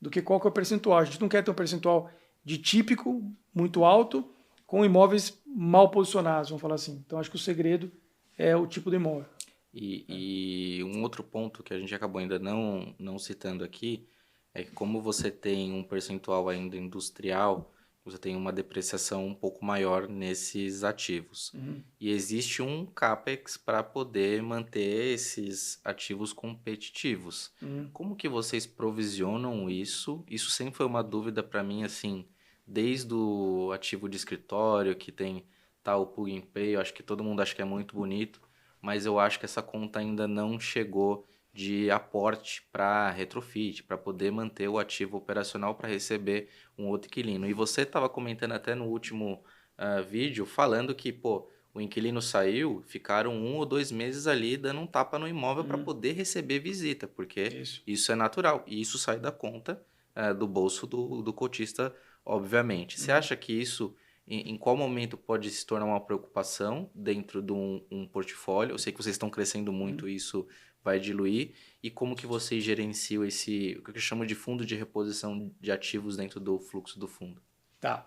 do que qual que é o percentual. A gente não quer ter um percentual de típico muito alto com imóveis mal posicionados, vamos falar assim. Então, acho que o segredo é o tipo de imóvel. E um outro ponto que a gente acabou ainda não citando aqui é que como você tem um percentual ainda industrial, você tem uma depreciação um pouco maior nesses ativos. E existe um CAPEX para poder manter esses ativos competitivos. Como que vocês provisionam isso? Isso sempre foi uma dúvida para mim, assim, desde o ativo de escritório, que tem tal Plug and Play, eu acho que todo mundo acha que é muito bonito, mas eu acho que essa conta ainda não chegou de aporte para retrofit, para poder manter o ativo operacional para receber um outro inquilino. E você estava comentando até no último vídeo, falando que, pô, o inquilino saiu, ficaram 1 ou 2 meses ali dando um tapa no imóvel para poder receber visita, porque isso é natural. E isso sai da conta do bolso do cotista, obviamente. Você acha que isso, em qual momento pode se tornar uma preocupação dentro de um portfólio? Eu sei que vocês estão crescendo muito, isso vai diluir, e como que vocês gerenciam esse, o que eu chamo de fundo de reposição de ativos dentro do fluxo do fundo? Tá.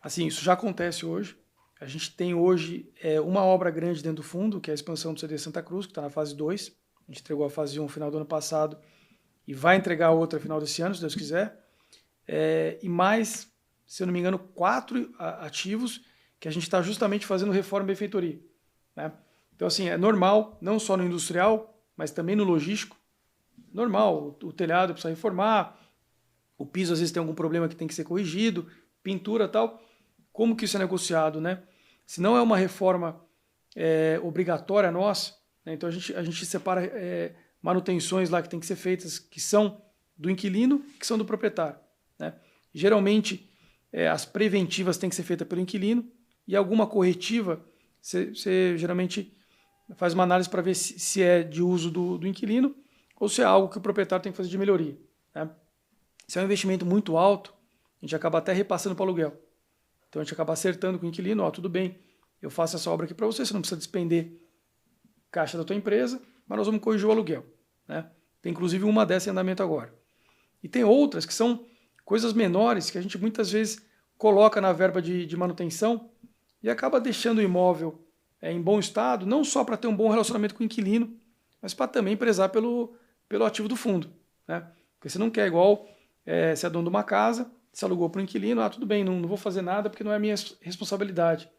Assim, isso já acontece hoje. A gente tem hoje uma obra grande dentro do fundo, que é a expansão do CD Santa Cruz, que está na fase 2. A gente entregou a fase 1 no final do ano passado e vai entregar a outra no final desse ano, se Deus quiser. E mais, se eu não me engano, 4 ativos que a gente está justamente fazendo reforma e benfeitoria, né? Então, assim, é normal, não só no industrial, mas também no logístico. Normal, o telhado precisa reformar, o piso às vezes tem algum problema que tem que ser corrigido, pintura e tal. Como que isso é negociado, né? Se não é uma reforma obrigatória nossa, né? Então a gente separa manutenções lá que tem que ser feitas, que são do inquilino, que são do proprietário, né? Geralmente, as preventivas têm que ser feitas pelo inquilino e alguma corretiva, você geralmente faz uma análise para ver se é de uso do inquilino ou se é algo que o proprietário tem que fazer de melhoria, né? Se é um investimento muito alto, a gente acaba até repassando para o aluguel. Então a gente acaba acertando com o inquilino, ó, tudo bem, eu faço essa obra aqui para você não precisa despender caixa da tua empresa, mas nós vamos corrigir o aluguel, né? Tem inclusive uma dessa em andamento agora. E tem outras que são coisas menores que a gente muitas vezes coloca na verba de manutenção e acaba deixando o imóvel em bom estado, não só para ter um bom relacionamento com o inquilino, mas para também prezar pelo ativo do fundo, né? Porque você não quer igual você é dono de uma casa, se alugou para o inquilino, tudo bem, não vou fazer nada porque não é minha responsabilidade.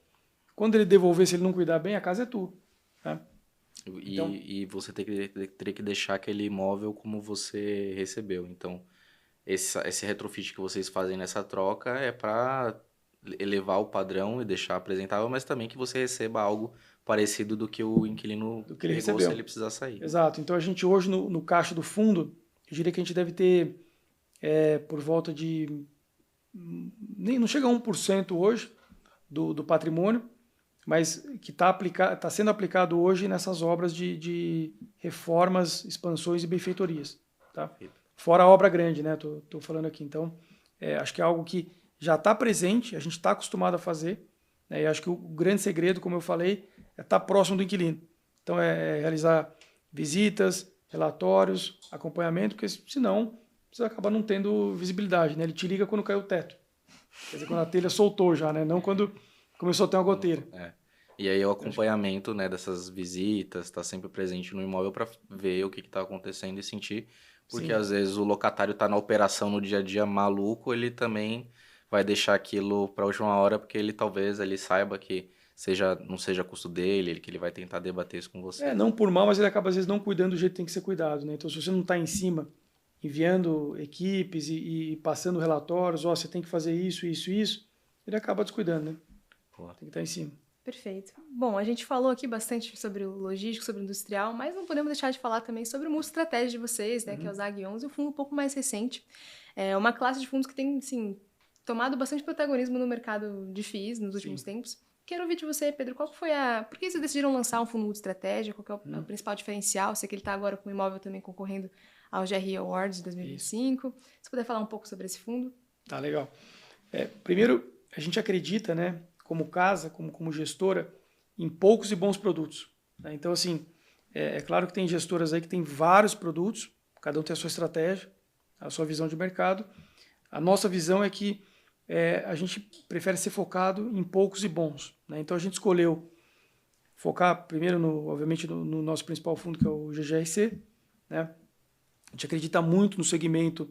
Quando ele devolver, se ele não cuidar bem, a casa é tua, né? Então, e você teria que deixar aquele imóvel como você recebeu. Então, esse retrofit que vocês fazem nessa troca é para elevar o padrão e deixar apresentável, mas também que você receba algo parecido do que o inquilino do que ele pegou recebeu, se ele precisar sair. Exato. Então a gente hoje no caixa do fundo, eu diria que a gente deve ter por volta de não chega a 1% hoje do patrimônio, mas que está sendo aplicado hoje nessas obras de reformas, expansões e benfeitorias, tá? Fora a obra grande, né? Tô falando aqui. Então, acho que é algo que já está presente, a gente está acostumado a fazer, né? E acho que o grande segredo, como eu falei, é estar próximo do inquilino. Então, é realizar visitas, relatórios, acompanhamento, porque senão você acaba não tendo visibilidade, né? Ele te liga quando caiu o teto. Quer dizer, quando a telha soltou já, né? Não quando começou a ter uma goteira. E aí o acompanhamento, né, dessas visitas, está sempre presente no imóvel para ver o que está acontecendo e sentir, porque às vezes o locatário está na operação no dia a dia maluco, ele também vai deixar aquilo para a última hora, porque ele talvez ele saiba que não seja custo dele, que ele vai tentar debater isso com você. Não por mal, mas ele acaba às vezes não cuidando do jeito que tem que ser cuidado, né? Então se você não está em cima, enviando equipes e passando relatórios, você tem que fazer isso, isso, isso, ele acaba descuidando, né? Tem que estar em cima. Perfeito. Bom, a gente falou aqui bastante sobre o logístico, sobre o industrial, mas não podemos deixar de falar também sobre o multi-estratégia de vocês, né, que é o ZAG11, um fundo um pouco mais recente. É uma classe de fundos que tem, assim, tomado bastante protagonismo no mercado de FIIs nos últimos tempos. Quero ouvir de você, Pedro, qual que foi por que vocês decidiram lançar um fundo multi-estratégia? Qual que é o principal diferencial? Sei que ele está agora com o imóvel também concorrendo ao GRI Awards de 2025. Se puder falar um pouco sobre esse fundo. Tá, legal. Primeiro, a gente acredita, né, como casa, como gestora, em poucos e bons produtos, né? Então, assim, é claro que tem gestoras aí que tem vários produtos, cada um tem a sua estratégia, a sua visão de mercado. A nossa visão é que a gente prefere ser focado em poucos e bons, né? Então, a gente escolheu focar primeiro, obviamente, no nosso principal fundo, que é o GGRC, né? A gente acredita muito no segmento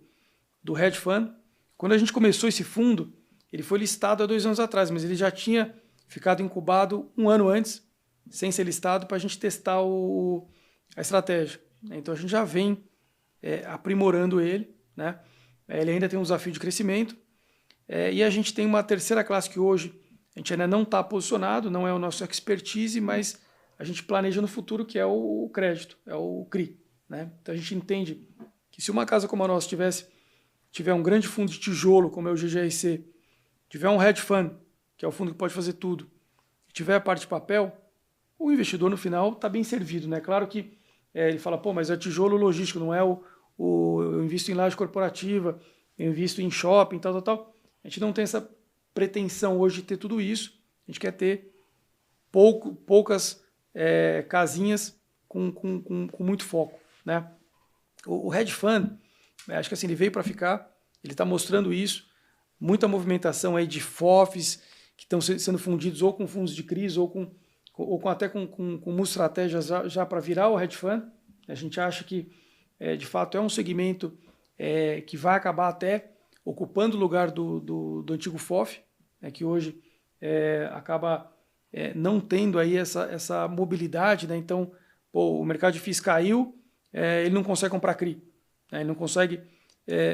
do hedge fund. Quando a gente começou esse fundo, ele foi listado há 2 anos atrás, mas ele já tinha ficado incubado 1 ano antes, sem ser listado, para a gente testar a estratégia. Então a gente já vem aprimorando ele, né? Ele ainda tem um desafio de crescimento, e a gente tem uma terceira classe que hoje a gente ainda não está posicionado, não é o nosso expertise, mas a gente planeja no futuro, que é o crédito, é o CRI. Né? Então a gente entende que se uma casa como a nossa tiver um grande fundo de tijolo, como é o GGRC, tiver um hedge fund, que é o fundo que pode fazer tudo, e tiver a parte de papel, o investidor no final está bem servido. Né? Claro que ele fala, pô, mas é tijolo logístico, não é eu invisto em laje corporativa, eu invisto em shopping, tal. A gente não tem essa pretensão hoje de ter tudo isso, a gente quer ter poucas casinhas com muito foco. Né? O hedge fund, acho que assim, ele veio para ficar, ele está mostrando isso, muita movimentação aí de FOFs que estão sendo fundidos ou com fundos de crise ou até com estratégias já para virar o hedge fund. A gente acha que, de fato, é um segmento que vai acabar até ocupando o lugar do antigo FOF, que hoje acaba não tendo aí essa mobilidade. Né? Então, o mercado de FIIs caiu, ele não consegue comprar CRI, né? Ele não consegue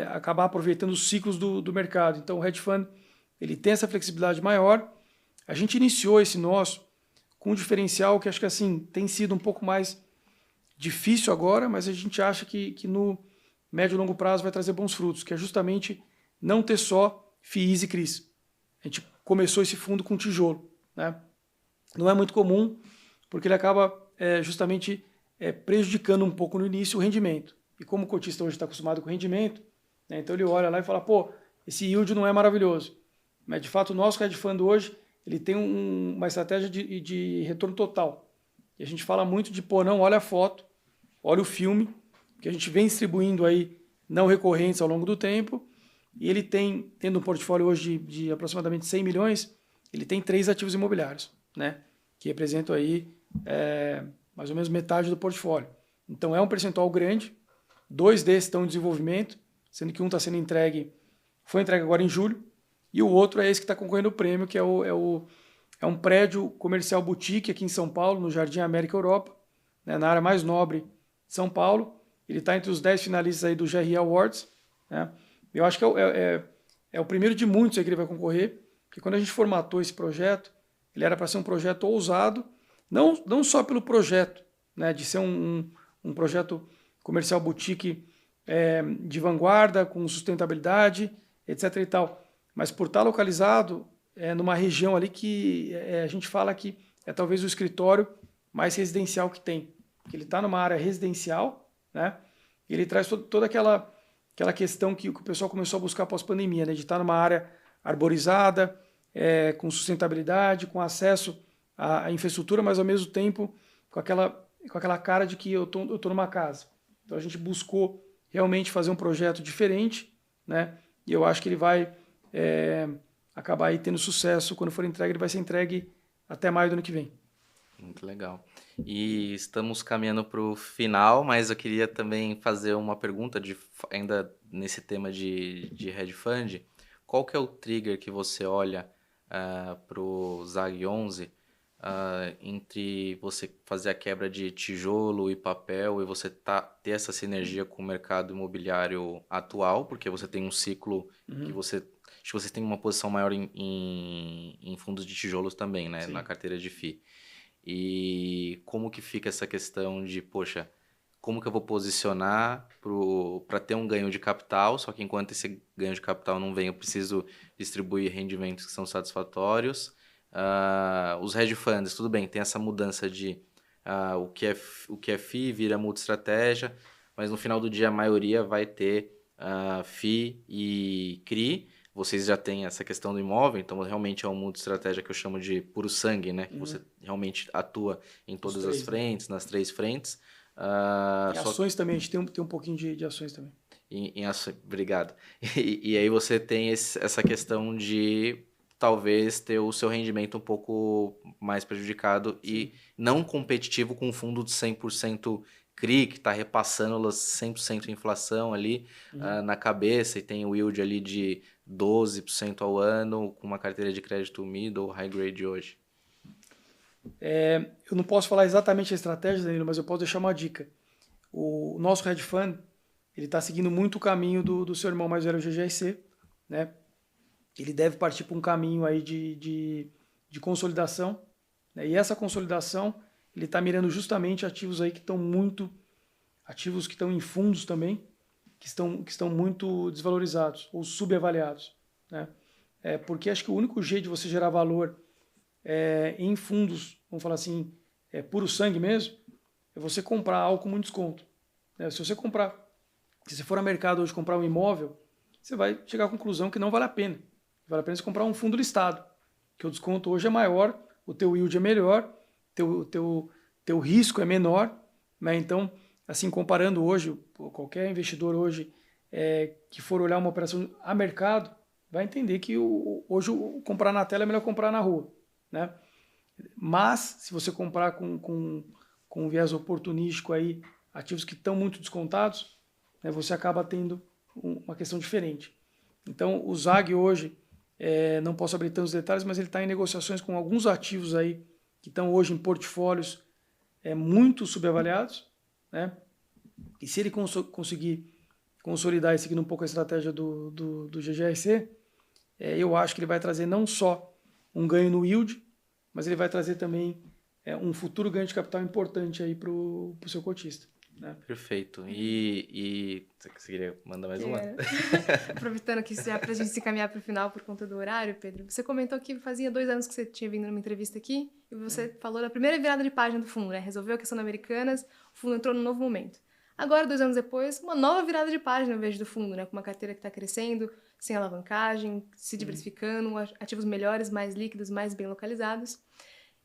acabar aproveitando os ciclos do mercado. Então, o hedge fund ele tem essa flexibilidade maior. A gente iniciou esse nosso com um diferencial que acho que assim, tem sido um pouco mais difícil agora, mas a gente acha que no médio e longo prazo vai trazer bons frutos, que é justamente não ter só FIIs e CRIs. A gente começou esse fundo com tijolo. Né? Não é muito comum, porque ele acaba justamente prejudicando um pouco no início o rendimento. E como o cotista hoje está acostumado com rendimento, né, então ele olha lá e fala, pô, esse yield não é maravilhoso. Mas, de fato, o nosso hedge fund hoje ele tem uma estratégia de retorno total. E a gente fala muito de, pô, não, olha a foto, olha o filme, que a gente vem distribuindo aí não recorrentes ao longo do tempo, e ele tendo um portfólio hoje de aproximadamente 100 milhões, ele tem 3 ativos imobiliários, né, que representam aí mais ou menos metade do portfólio. Então é um percentual grande, 2 desses estão em desenvolvimento, sendo que um está sendo entregue, foi entregue agora em julho, e o outro é esse que está concorrendo ao prêmio, que é um prédio comercial boutique aqui em São Paulo, no Jardim América Europa, né, na área mais nobre de São Paulo. Ele está entre os 10 finalistas aí do GRE Awards. Né? Eu acho que é o primeiro de muitos aí que ele vai concorrer, porque quando a gente formatou esse projeto, ele era para ser um projeto ousado, não só pelo projeto, né, de ser um projeto comercial boutique de vanguarda, com sustentabilidade, etc. e tal, mas por estar localizado numa região ali que a gente fala que é talvez o escritório mais residencial que tem. Porque ele está numa área residencial, né? E ele traz toda aquela questão que o pessoal começou a buscar pós-pandemia, né? De estar numa área arborizada, com sustentabilidade, com acesso à infraestrutura, mas ao mesmo tempo com aquela cara de que eu tô numa casa. Então a gente buscou realmente fazer um projeto diferente, né? E eu acho que ele vai acabar aí tendo sucesso. Quando for entregue, ele vai ser entregue até maio do ano que vem. Muito legal. E estamos caminhando para o final, mas eu queria também fazer uma pergunta ainda nesse tema de hedge fund. Qual que é o trigger que você olha para o ZAG 11 entre você fazer a quebra de tijolo e papel e você ter essa sinergia com o mercado imobiliário atual, porque você tem um ciclo que acho que você tem uma posição maior em fundos de tijolos também, né? Sim. Na carteira de FI. E como que fica essa questão de, poxa, como que eu vou posicionar para ter um ganho de capital, só que enquanto esse ganho de capital não vem, eu preciso distribuir rendimentos que são satisfatórios. Os hedge funds, tudo bem, tem essa mudança de o que é FI vira multi-estratégia, mas no final do dia a maioria vai ter FI e CRI. Vocês já têm essa questão do imóvel, então realmente é um multi-estratégia que eu chamo de puro sangue, né? Que você realmente atua em todas as frentes, nas 3 frentes. Em ações também, a gente tem um pouquinho de ações também. Em ações, obrigado. E aí você tem essa questão de talvez ter o seu rendimento um pouco mais prejudicado. Sim. E não competitivo com um fundo de 100% CRI, que está repassando 100% de inflação ali na cabeça, e tem o yield ali de 12% ao ano, com uma carteira de crédito middle, high grade hoje? Eu não posso falar exatamente a estratégia, Danilo, mas eu posso deixar uma dica. O nosso hedge fund, ele está seguindo muito o caminho do seu irmão mais velho, o GGRC, né? Ele deve partir para um caminho aí de consolidação, né? E essa consolidação, ele está mirando justamente ativos aí que estão ativos que estão em fundos também, que estão muito desvalorizados ou subavaliados, né? Porque acho que o único jeito de você gerar valor em fundos, vamos falar assim, puro sangue mesmo, é você comprar algo com muito desconto, né? Se você for ao mercado hoje comprar um imóvel, você vai chegar à conclusão que não vale a pena. Vale a pena você comprar um fundo listado, que o desconto hoje é maior, o teu yield é melhor, teu risco é menor, né? Então, assim, comparando hoje, qualquer investidor hoje que for olhar uma operação a mercado, vai entender que hoje comprar na tela é melhor comprar na rua, né? Mas, se você comprar com um viés oportunístico aí, ativos que estão muito descontados, né, você acaba tendo uma questão diferente. Então, o ZAG hoje, não posso abrir tantos detalhes, mas ele está em negociações com alguns ativos aí que estão hoje em portfólios muito subavaliados, né? E se ele conseguir consolidar e seguir um pouco a estratégia do GGRC, eu acho que ele vai trazer não só um ganho no yield, mas ele vai trazer também um futuro ganho de capital importante aí para o seu cotista, né? Perfeito. E você queria mandar mais uma? Aproveitando aqui já para a gente se encaminhar para o final por conta do horário, Pedro, você comentou que fazia 2 anos que você tinha vindo numa entrevista aqui e você falou da primeira virada de página do fundo, né? Resolveu a questão da Americanas, o fundo entrou num novo momento. Agora, 2 anos depois, uma nova virada de página, eu vejo, do fundo, né? Com uma carteira que está crescendo, sem alavancagem, se diversificando, ativos melhores, mais líquidos, mais bem localizados.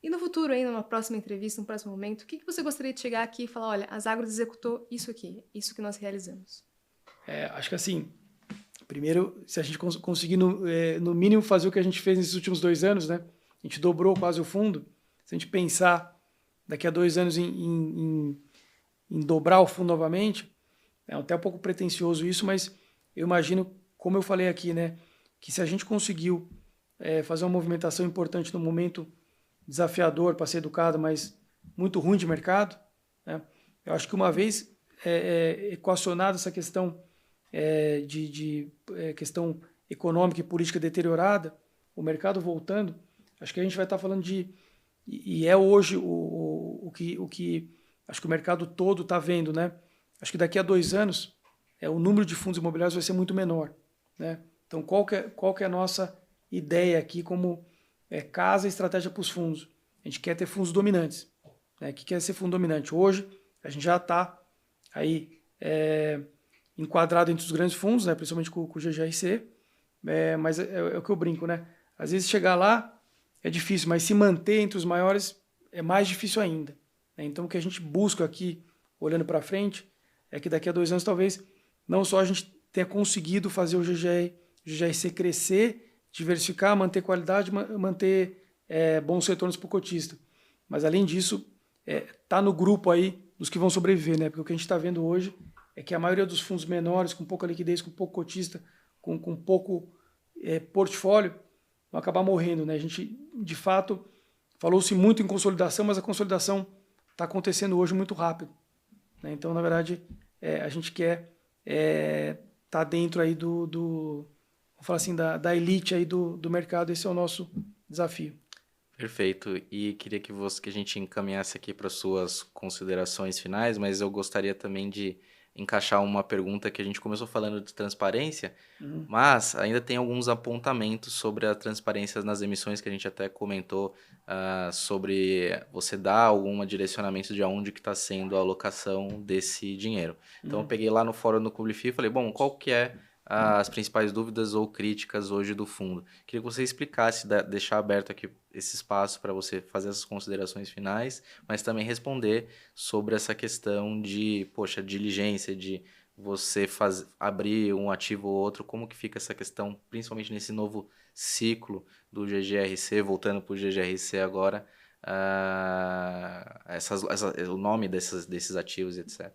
E no futuro, aí, numa próxima entrevista, num próximo momento, o que você gostaria de chegar aqui e falar, olha, a Zagros executou isso aqui, isso que nós realizamos? Acho que assim, primeiro, se a gente conseguir no mínimo fazer o que a gente fez nesses últimos 2 anos, né? A gente dobrou quase o fundo. Se a gente pensar daqui a 2 anos em dobrar o fundo novamente, é até um pouco pretensioso isso, mas eu imagino, como eu falei aqui, né? Que se a gente conseguiu fazer uma movimentação importante no momento desafiador para ser educado, mas muito ruim de mercado, né? Eu acho que uma vez equacionada essa questão questão econômica e política deteriorada, o mercado voltando, acho que a gente vai estar falando e é hoje o que acho que o mercado todo está vendo, né? Acho que daqui a 2 anos o número de fundos imobiliários vai ser muito menor, né? Então, qual que é a nossa ideia aqui como casa e estratégia para os fundos? A gente quer ter fundos dominantes, né? O que quer ser fundo dominante? Hoje, a gente já está aí enquadrado entre os grandes fundos, né? Principalmente com o GGRC, mas é o que eu brinco, né? Às vezes chegar lá é difícil, mas se manter entre os maiores é mais difícil ainda, né? Então, o que a gente busca aqui, olhando para frente, é que daqui a 2 anos, talvez, não só a gente tenha conseguido fazer o GGRC crescer, diversificar, manter qualidade, manter bons retornos para o cotista. Mas, além disso, tá no grupo aí dos que vão sobreviver, né? Porque o que a gente está vendo hoje é que a maioria dos fundos menores, com pouca liquidez, com pouco cotista, com pouco portfólio, vão acabar morrendo, né? A gente, de fato, falou-se muito em consolidação, mas a consolidação está acontecendo hoje muito rápido, né? Então, na verdade, a gente quer tá dentro aí vamos falar assim, da elite aí do mercado. Esse é o nosso desafio. Perfeito. E queria que a gente encaminhasse aqui para suas considerações finais, mas eu gostaria também de encaixar uma pergunta que a gente começou falando de transparência, mas ainda tem alguns apontamentos sobre a transparência nas emissões que a gente até comentou, sobre você dar algum direcionamento de aonde que está sendo a alocação desse dinheiro. Então eu peguei lá no fórum do Publifi e falei, bom, qual que é as principais dúvidas ou críticas hoje do fundo? Queria que você explicasse, deixar aberto aqui esse espaço para você fazer essas considerações finais, mas também responder sobre essa questão de, poxa, diligência, de você abrir um ativo ou outro, como que fica essa questão, principalmente nesse novo ciclo do GGRC, voltando para o GGRC agora, o nome desses ativos e etc.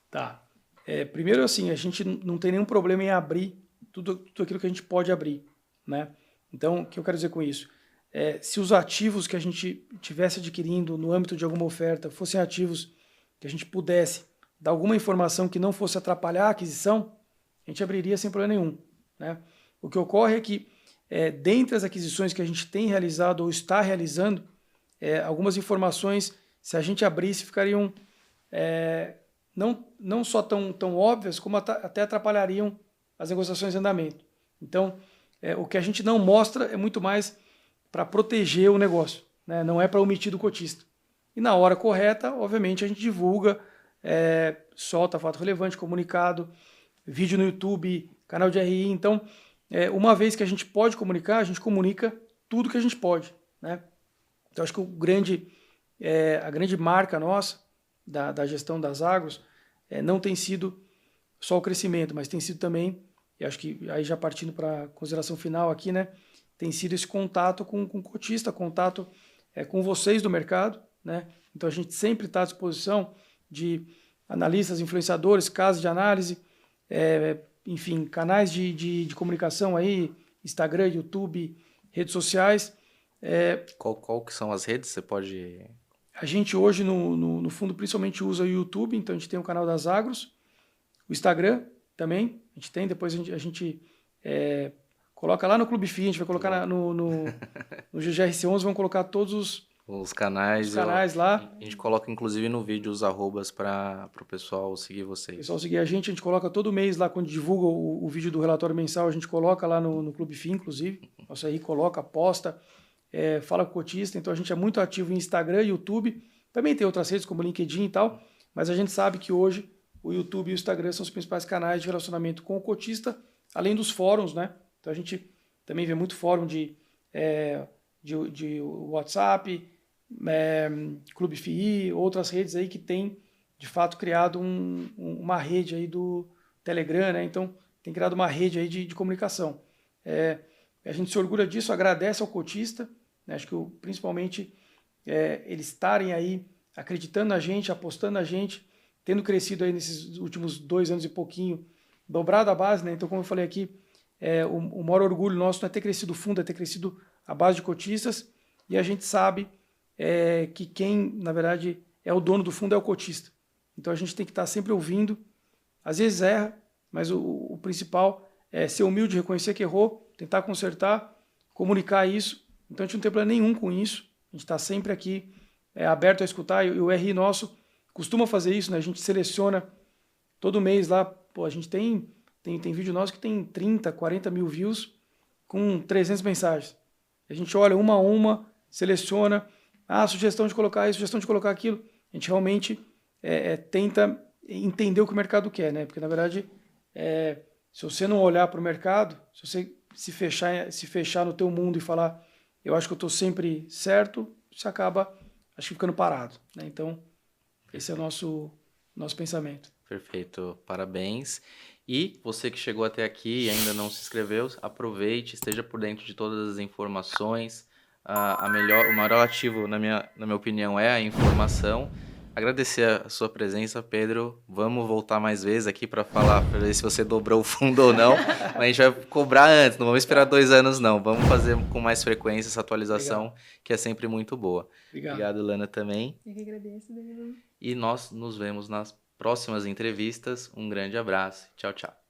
Tá. Primeiro, assim, a gente não tem nenhum problema em abrir tudo aquilo que a gente pode abrir, né? Então, o que eu quero dizer com isso? Se os ativos que a gente tivesse adquirindo no âmbito de alguma oferta fossem ativos que a gente pudesse dar alguma informação que não fosse atrapalhar a aquisição, a gente abriria sem problema nenhum, né? O que ocorre é que, dentre as aquisições que a gente tem realizado ou está realizando, algumas informações, se a gente abrisse, ficariam não só tão óbvias, como até atrapalhariam as negociações em andamento. Então, o que a gente não mostra é muito mais para proteger o negócio, né? Não é para omitir do cotista. E na hora correta, obviamente, a gente divulga, solta fato relevante, comunicado, vídeo no YouTube, canal de RI. Então, uma vez que a gente pode comunicar, a gente comunica tudo que a gente pode, né? Então, acho que a grande marca nossa da gestão das agros não tem sido só o crescimento, mas tem sido também, e acho que aí já partindo para a consideração final aqui, né, tem sido esse contato com o cotista, contato com vocês do mercado, né? Então a gente sempre está à disposição de analistas, influenciadores, casos de análise, enfim, canais de comunicação aí, Instagram, YouTube, redes sociais. Qual que são as redes? Você pode... A gente hoje, no fundo, principalmente usa o YouTube, então a gente tem o canal das Agros, o Instagram também, a gente tem, depois a gente coloca lá no Clube FI, a gente vai colocar no GGRC11, vamos colocar todos os canais lá. A gente coloca inclusive no vídeo os arrobas para o pessoal seguir vocês. O pessoal seguir a gente coloca todo mês lá, quando divulga o vídeo do relatório mensal, a gente coloca lá no Clube FI, inclusive, nossa aí coloca, posta, fala com o cotista, então a gente é muito ativo em Instagram, YouTube, também tem outras redes como LinkedIn e tal, mas a gente sabe que hoje o YouTube e o Instagram são os principais canais de relacionamento com o cotista, além dos fóruns, né? Então a gente também vê muito fórum de WhatsApp, Clube FI, outras redes aí que tem de fato criado uma rede aí do Telegram, né? Então tem criado uma rede aí de comunicação. A gente se orgulha disso, agradece ao cotista, né? Acho que principalmente eles estarem aí acreditando na gente, apostando na gente, tendo crescido aí nesses últimos 2 anos e pouquinho, dobrado a base, né? Então, como eu falei aqui, o maior orgulho nosso não é ter crescido o fundo, é ter crescido a base de cotistas, e a gente sabe que quem, na verdade, é o dono do fundo é o cotista. Então, a gente tem que estar sempre ouvindo, às vezes erra, mas o principal é ser humilde, reconhecer que errou, tentar consertar, comunicar isso. Então, a gente não tem problema nenhum com isso, a gente está sempre aqui aberto a escutar, e o RI nosso costuma fazer isso, né? A gente seleciona todo mês lá, pô, a gente tem vídeo nosso que tem 30, 40 mil views com 300 mensagens. A gente olha uma a uma, seleciona, sugestão de colocar isso, sugestão de colocar aquilo. A gente realmente tenta entender o que o mercado quer, né? Porque, na verdade, se você não olhar para o mercado, se você se fechar no teu mundo e falar, eu acho que eu estou sempre certo, você acaba, acho que, ficando parado, né? Então, esse é o nosso pensamento. Perfeito, parabéns. E você que chegou até aqui e ainda não se inscreveu, aproveite, esteja por dentro de todas as informações. O maior ativo, na minha opinião, é a informação. Agradecer a sua presença, Pedro. Vamos voltar mais vezes aqui para falar, para ver se você dobrou o fundo ou não. Mas a gente vai cobrar antes, não vamos esperar 2 anos, não. Vamos fazer com mais frequência essa atualização, legal, que é sempre muito boa. Obrigado, Lana, também. Eu que agradeço, Danilo. E nós nos vemos nas próximas entrevistas. Um grande abraço. Tchau, tchau.